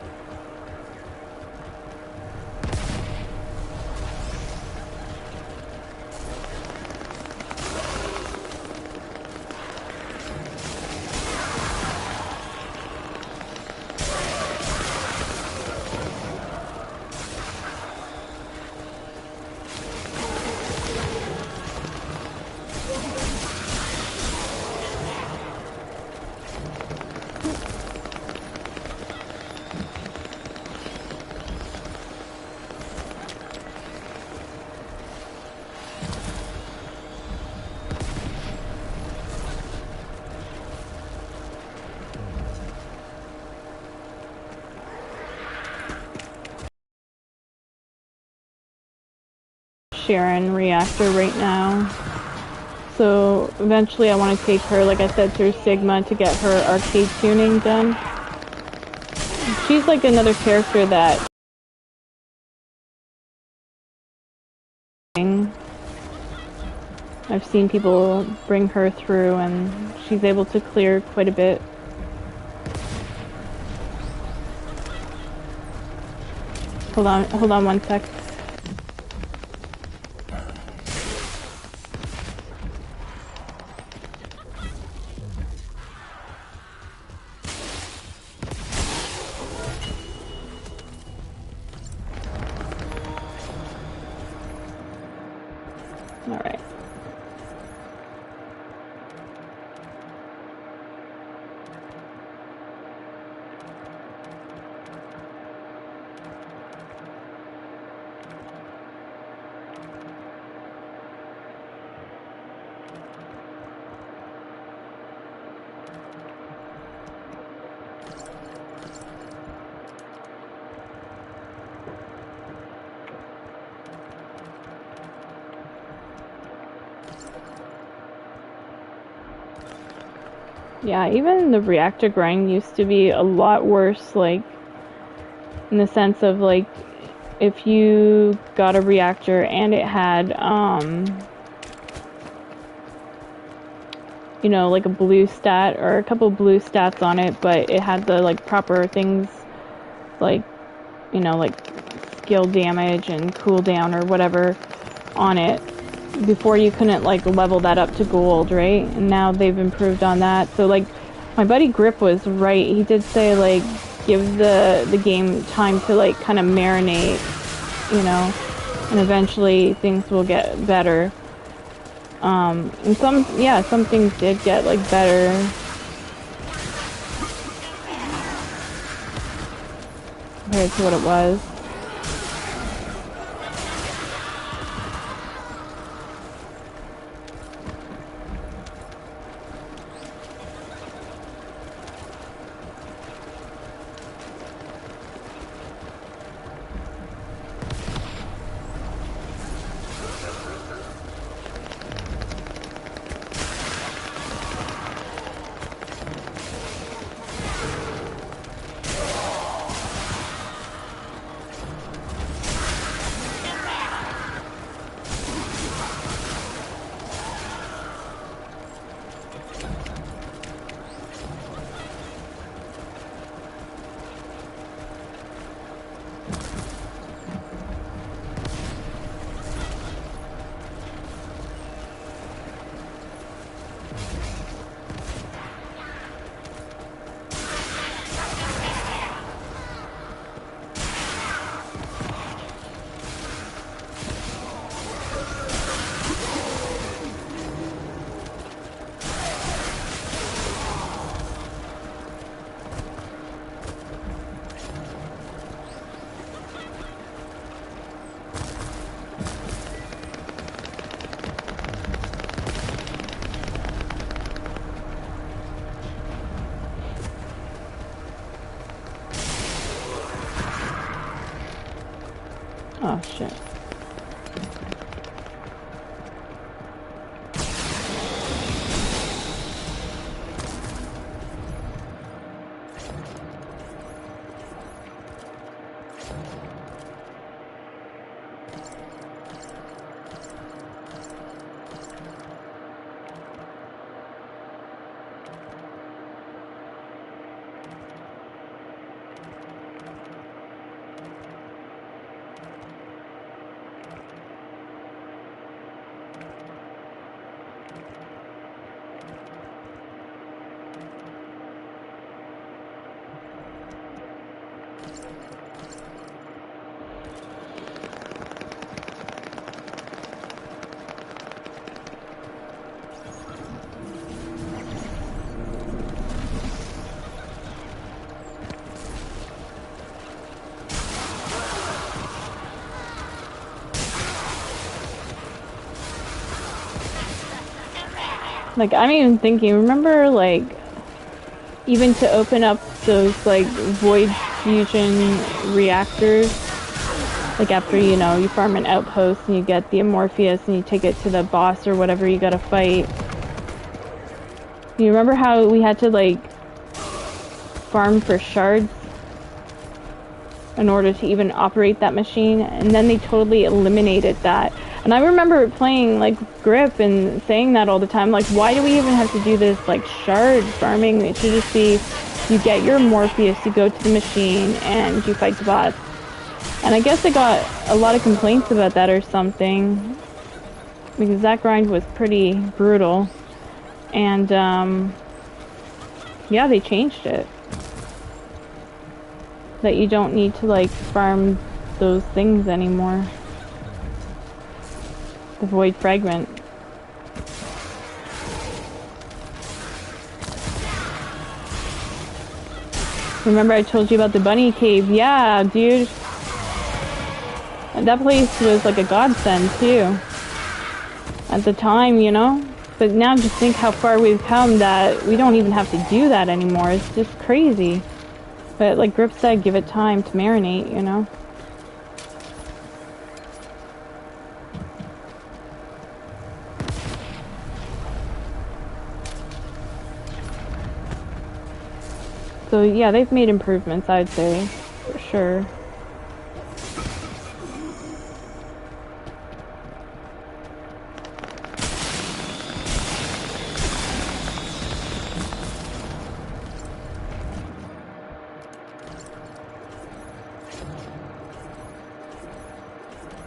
Sharon reactor right now. So eventually I want to take her, like I said, through Sigma to get her arcade tuning done. She's like another character that I've seen people bring her through, and she's able to clear quite a bit. Hold on 1 sec. Alright. Yeah, even the reactor grind used to be a lot worse, like, in the sense of, like, if you got a reactor and it had, you know, like a blue stat, or a couple blue stats on it, but it had the, like, proper things, like, you know, like, skill damage and cooldown or whatever on it. Before you couldn't like level that up to gold, right? And now they've improved on that. So like my buddy Grip was right. He did say like give the game time to like kind of marinate, you know, and eventually things will get better. And some things did get like better. Compared to what it was. Oh shit. Like, I'm even thinking, remember, like, even to open up those, like, void fusion reactors, like, after, you know, you farm an outpost and you get the Amorpheus and you take it to the boss or whatever you gotta fight. You remember how we had to, like, farm for shards in order to even operate that machine? And then they totally eliminated that. And I remember playing, like, Grip and saying that all the time, like, why do we even have to do this, like, shard farming? It should just be, you get your Morpheus, you go to the machine, and you fight the boss. And I guess I got a lot of complaints about that or something, because that grind was pretty brutal. And, yeah, they changed it. That you don't need to, like, farm those things anymore. The Void Fragment. Remember I told you about the bunny cave? Yeah, dude. And that place was like a godsend, too. At the time, you know? But now just think how far we've come that we don't even have to do that anymore. It's just crazy. But like Grip said, give it time to marinate, you know? So yeah, they've made improvements, I'd say, for sure.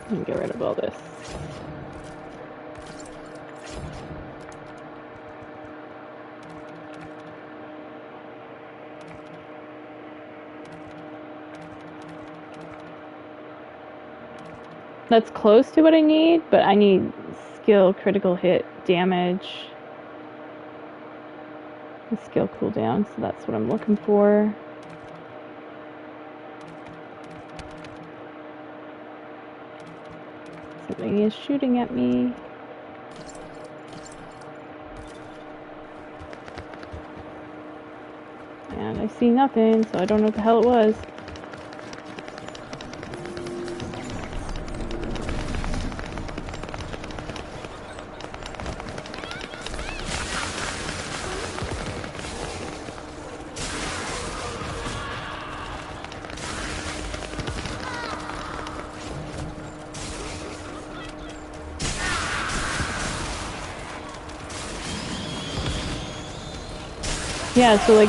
Let me get rid of all this. That's close to what I need, but I need skill, critical hit, damage, and skill cooldown, so that's what I'm looking for. Something is shooting at me. And I see nothing, so I don't know what the hell it was. Yeah, so like,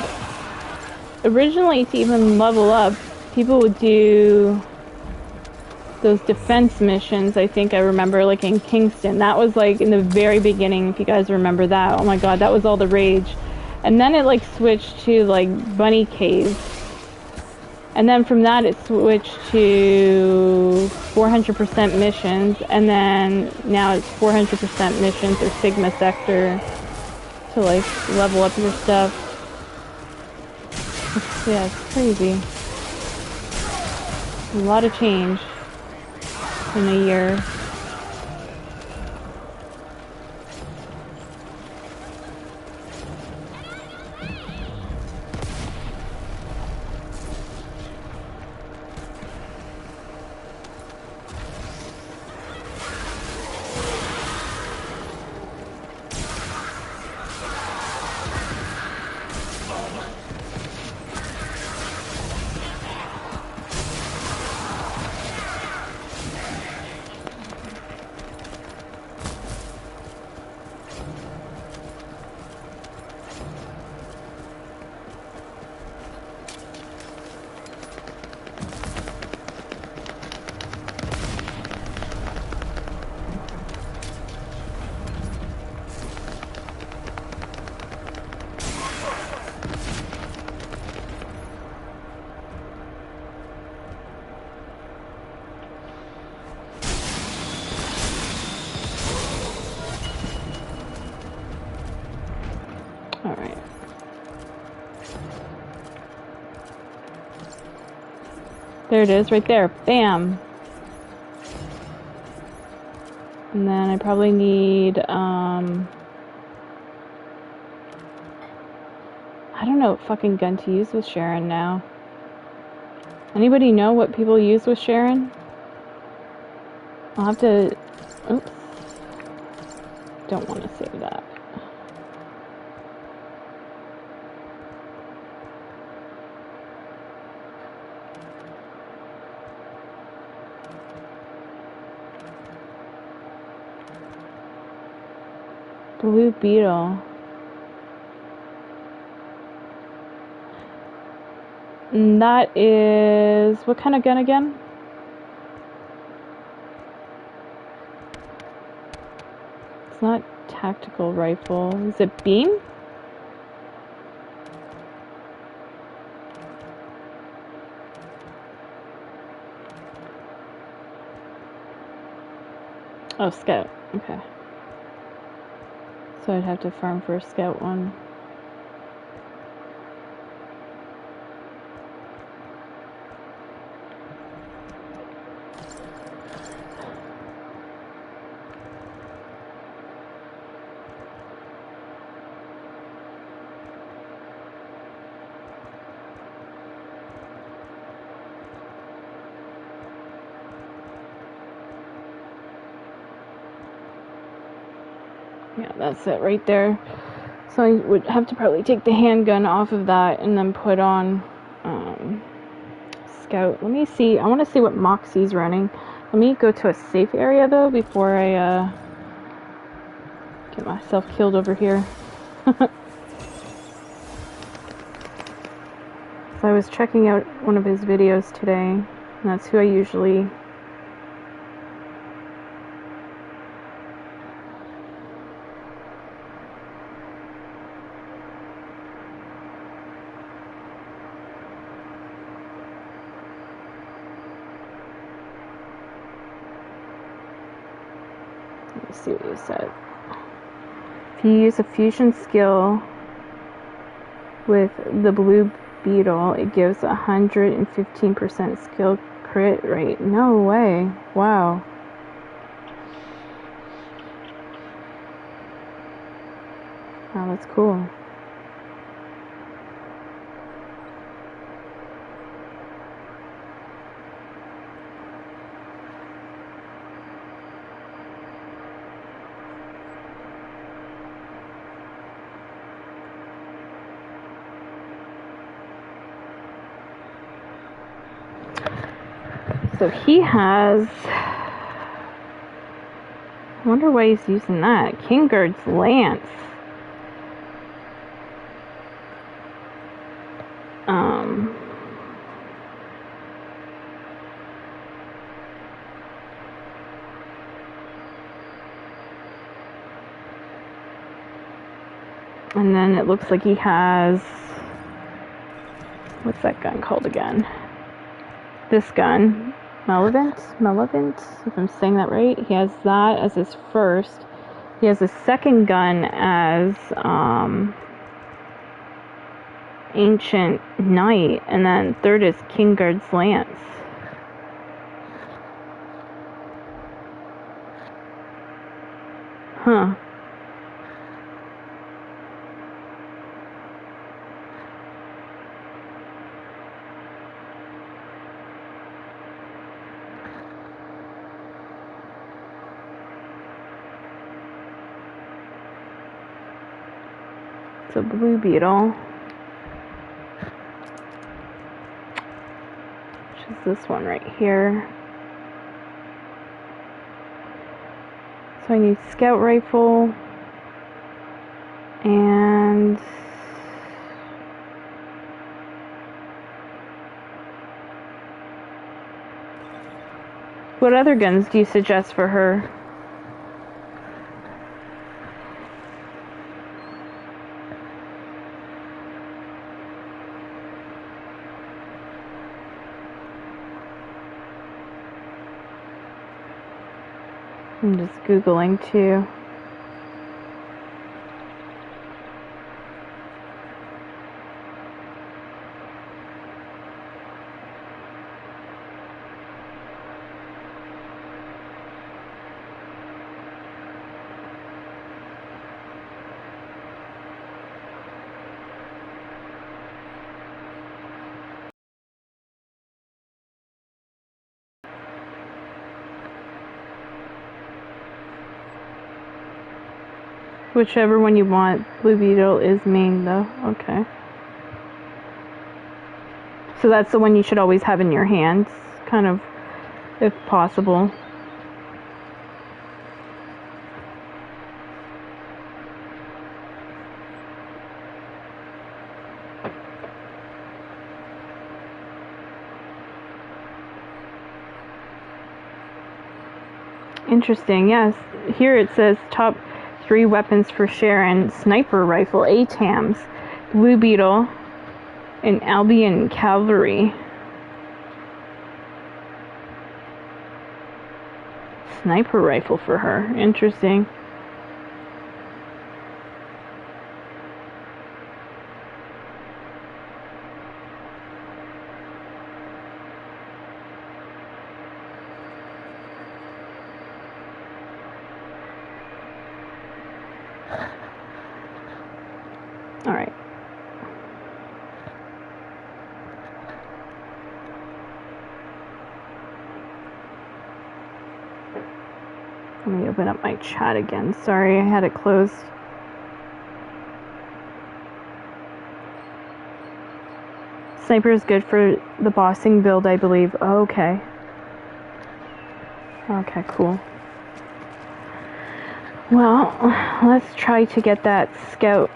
originally to even level up, people would do those defense missions, I think I remember, like in Kingston. That was like in the very beginning, if you guys remember that. Oh my god, that was all the rage. And then it like switched to like Bunny Cave. And then from that it switched to 400% missions, and then now it's 400% missions or Sigma Sector to like level up your stuff. Yeah, it's crazy. A lot of change in a year. Alright. There it is, right there. Bam! And then I probably need, I don't know what fucking gun to use with Sharon now. Anybody know what people use with Sharon? I'll have to... Oops. Don't want to save that. Blue Beetle. And that is... What kind of gun again? It's not tactical rifle. Is it beam? Oh, scout. Okay. So I'd have to farm for a scout one. Yeah, that's it right there. So I would have to probably take the handgun off of that and then put on scout. Let me see. I want to see what Moxie's running. Let me go to a safe area though before I get myself killed over here. So I was checking out one of his videos today, and that's who I usually... Let me see what you said. If you use a fusion skill with the Blue Beetle, it gives 115% skill crit rate. No way. Wow. Wow, that's cool. So he has... I wonder why he's using that. Kingard's Lance. And then it looks like he has... What's that gun called again? This gun. Malevolent, if I'm saying that right. He has that as his first. He has a second gun as Ancient Knight, and then third is Kingard's Lance. Huh. So Blue Beetle, which is this one right here. So I need scout rifle and what other guns do you suggest for her? I'm just Googling too. Whichever one you want. Blue Beetle is main though. Okay. So that's the one you should always have in your hands, kind of, if possible. Interesting, yes. Here it says top 3 weapons for Sharon: sniper rifle, ATAMs, Blue Beetle, and Albion Cavalry. Sniper rifle for her. Interesting. All right. Let me open up my chat again. Sorry, I had it closed. Sniper is good for the bossing build, I believe. Oh, okay. Okay, cool. Well, let's try to get that scout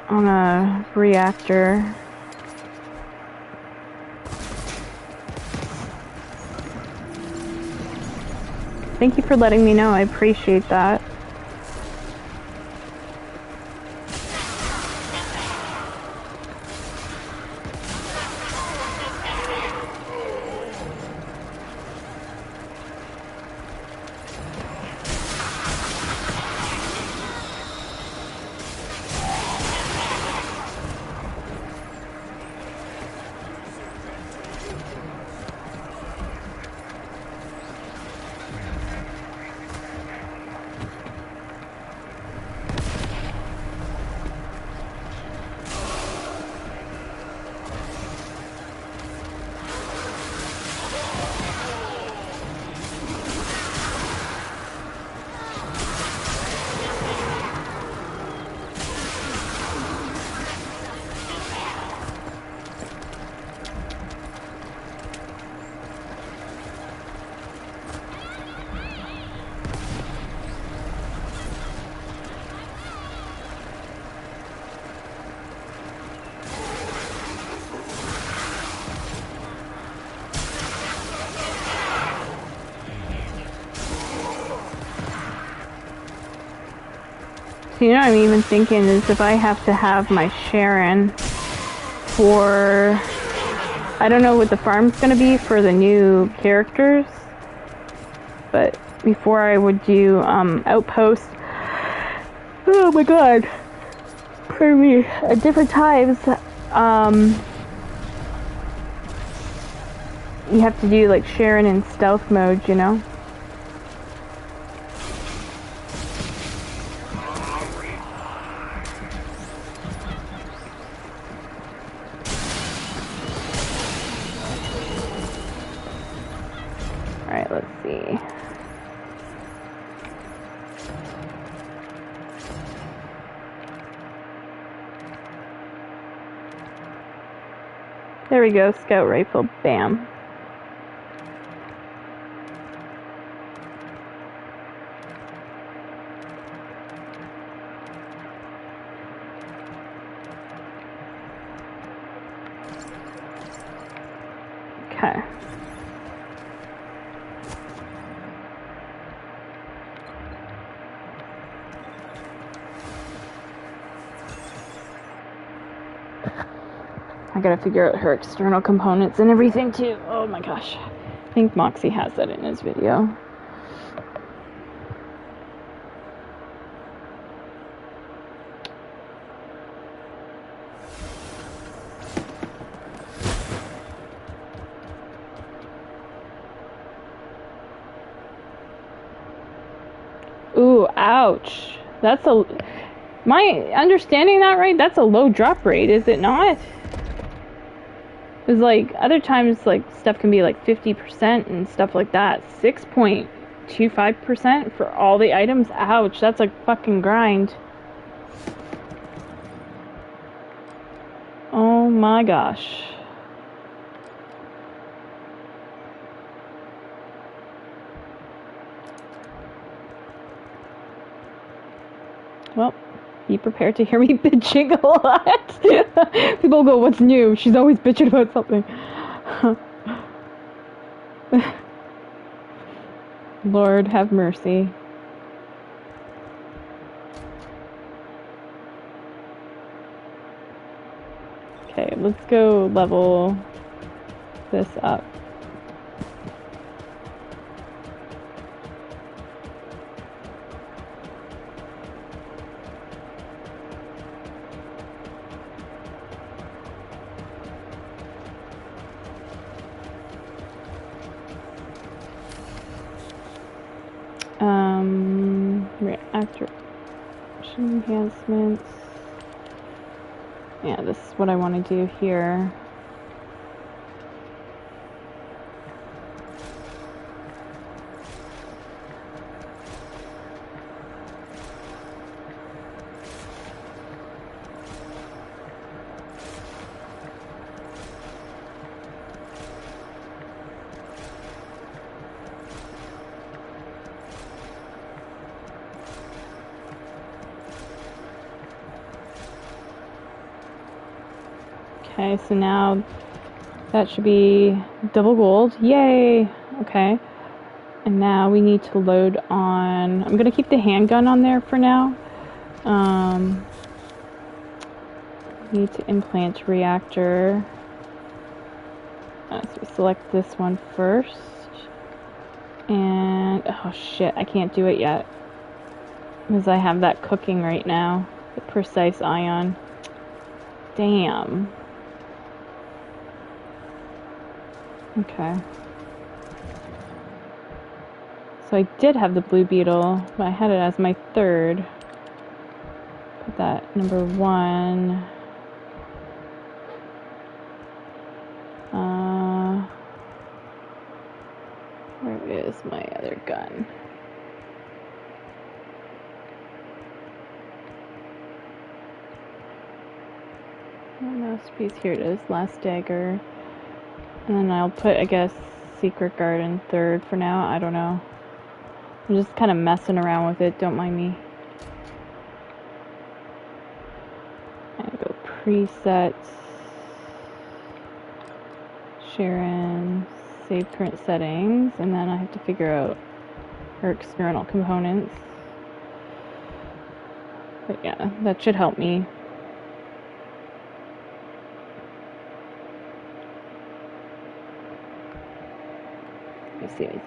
on a reactor. Thank you for letting me know. I appreciate that. So you know what I'm even thinking is if I have to have my Sharon for, I don't know what the farm's gonna be for the new characters, but before I would do Outpost, oh my god, pardon me, at different times, you have to do like Sharon in stealth mode, you know? Alright, let's see. There we go, scout rifle, bam. Okay. I gotta figure out her external components and everything too. Oh my gosh. I think Moxie has that in his video. Ooh, ouch. That's a... Am I understanding that right? That's a low drop rate, is it not? Because, like, other times, like, stuff can be, like, 50% and stuff like that. 6 point 0.25% for all the items. Ouch, that's a fucking grind. Oh my gosh. Well, be prepared to hear me bitching a lot. People go, what's new? She's always bitching about something. Lord have mercy. Okay, let's go level this up. Reactor enhancements. Yeah, this is what I want to do here. Okay, so now that should be double gold. Yay! Okay. And now we need to load on... I'm going to keep the handgun on there for now. Need to implant reactor. So we select this one first. And... oh shit, I can't do it yet. Because I have that cooking right now. The precise ion. Damn. Okay. So I did have the blue beetle, but I had it as my third. Put that number 1. Where is my other gun? Last piece, here it is, last dagger. And then I'll put, I guess, secret guard in third for now. I don't know. I'm just kind of messing around with it. Don't mind me. I'm gonna go presets. Sharon. Save current settings. And then I have to figure out her external components. But yeah, that should help me. See. I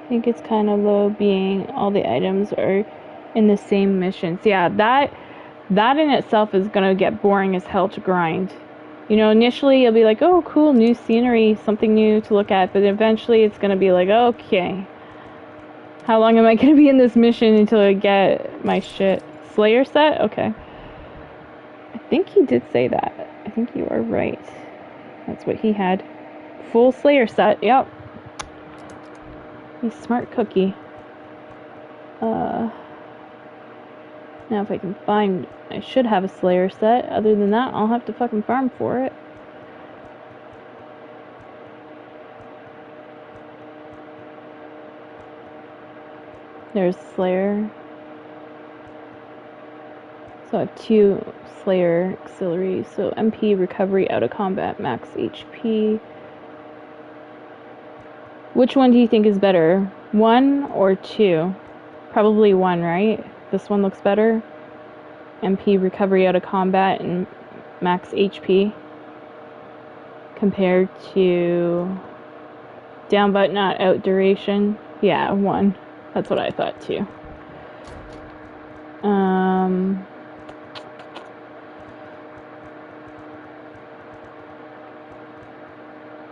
think it's kind of low being all the items are in the same missions. Yeah, that in itself is going to get boring as hell to grind. You know, initially you'll be like, oh cool, new scenery, something new to look at, but eventually it's going to be like, okay, how long am I going to be in this mission until I get my shit? Slayer set? Okay. I think he did say that. I think you are right. That's what he had. Full Slayer set, yep. He's smart cookie. Now if I can find... I should have a Slayer set. Other than that, I'll have to fucking farm for it. There's Slayer. So I have 2 Slayer auxiliaries. So MP, recovery, out of combat, max HP. Which one do you think is better? 1 or 2? Probably 1, right? This one looks better. MP, recovery out of combat, and max HP. Compared to down but not out duration. Yeah, 1. That's what I thought too.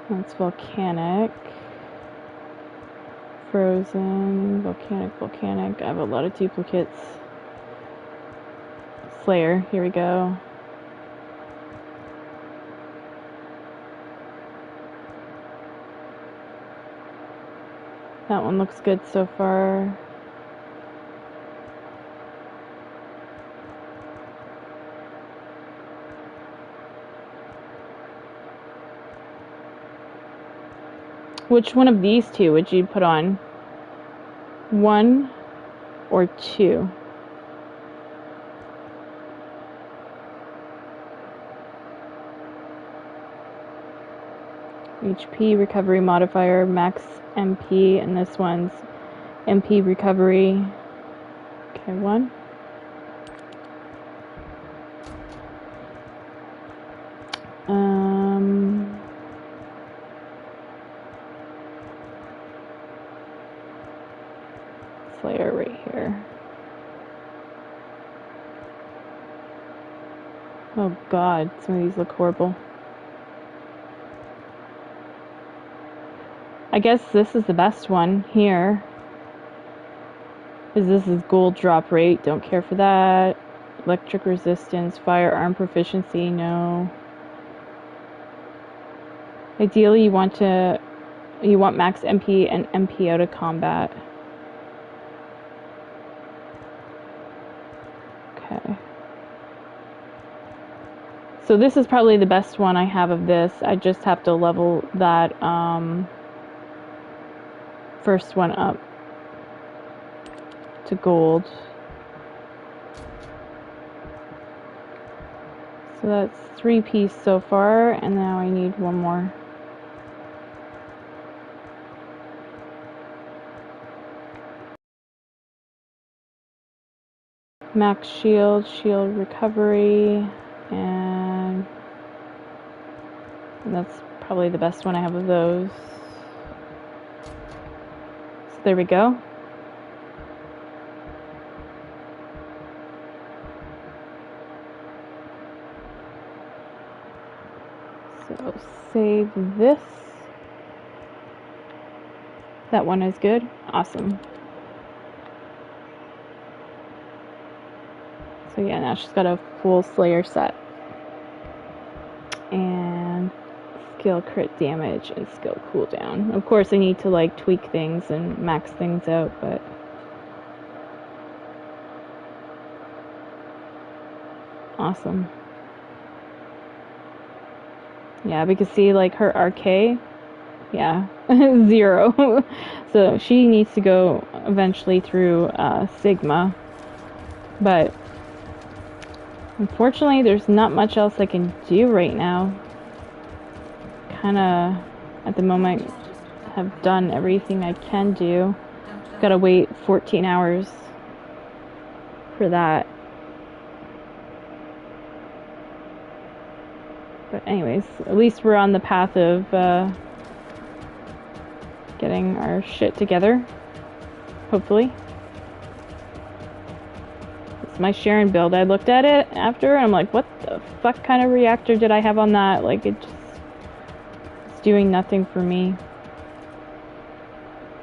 That's volcanic. Frozen, volcanic. I have a lot of duplicates. Slayer, here we go. That one looks good so far. Which one of these two would you put on? 1 or 2? HP recovery modifier, max MP, and this one's MP recovery. Okay, 1. Slayer right here. Oh god, some of these look horrible. I guess this is the best one here. Because this is gold drop rate, don't care for that. Electric resistance, firearm proficiency, no. Ideally you want max MP and MP out of combat. Okay. So this is probably the best one I have of this. I just have to level that first one up to gold. So that's 3 pieces so far, and now I need one more. Max shield, shield recovery, and that's probably the best one I have of those. So there we go. So save this. That one is good. Awesome. So yeah, now she's got a full Slayer set. And skill crit damage and skill cooldown. Of course I need to like tweak things and max things out, but awesome. Yeah, because see like her RK, yeah, 0. So she needs to go eventually through Sigma, but unfortunately there's not much else I can do right now. Kinda at the moment have done everything I can do. Gotta wait 14 hours for that. But anyways, at least we're on the path of getting our shit together. Hopefully. It's my Sharon build. I looked at it after and I'm like, what the fuck kind of reactor did I have on that? Like it's doing nothing for me.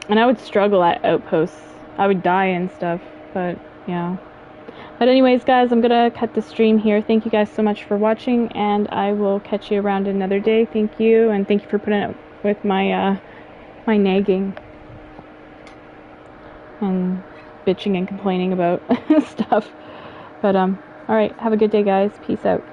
And I would struggle at outposts. I would die and stuff, but yeah. But anyways, guys, I'm gonna cut the stream here. Thank you guys so much for watching, and I will catch you around another day. Thank you, and thank you for putting up with my my nagging and bitching and complaining about stuff. But all right, have a good day, guys. Peace out.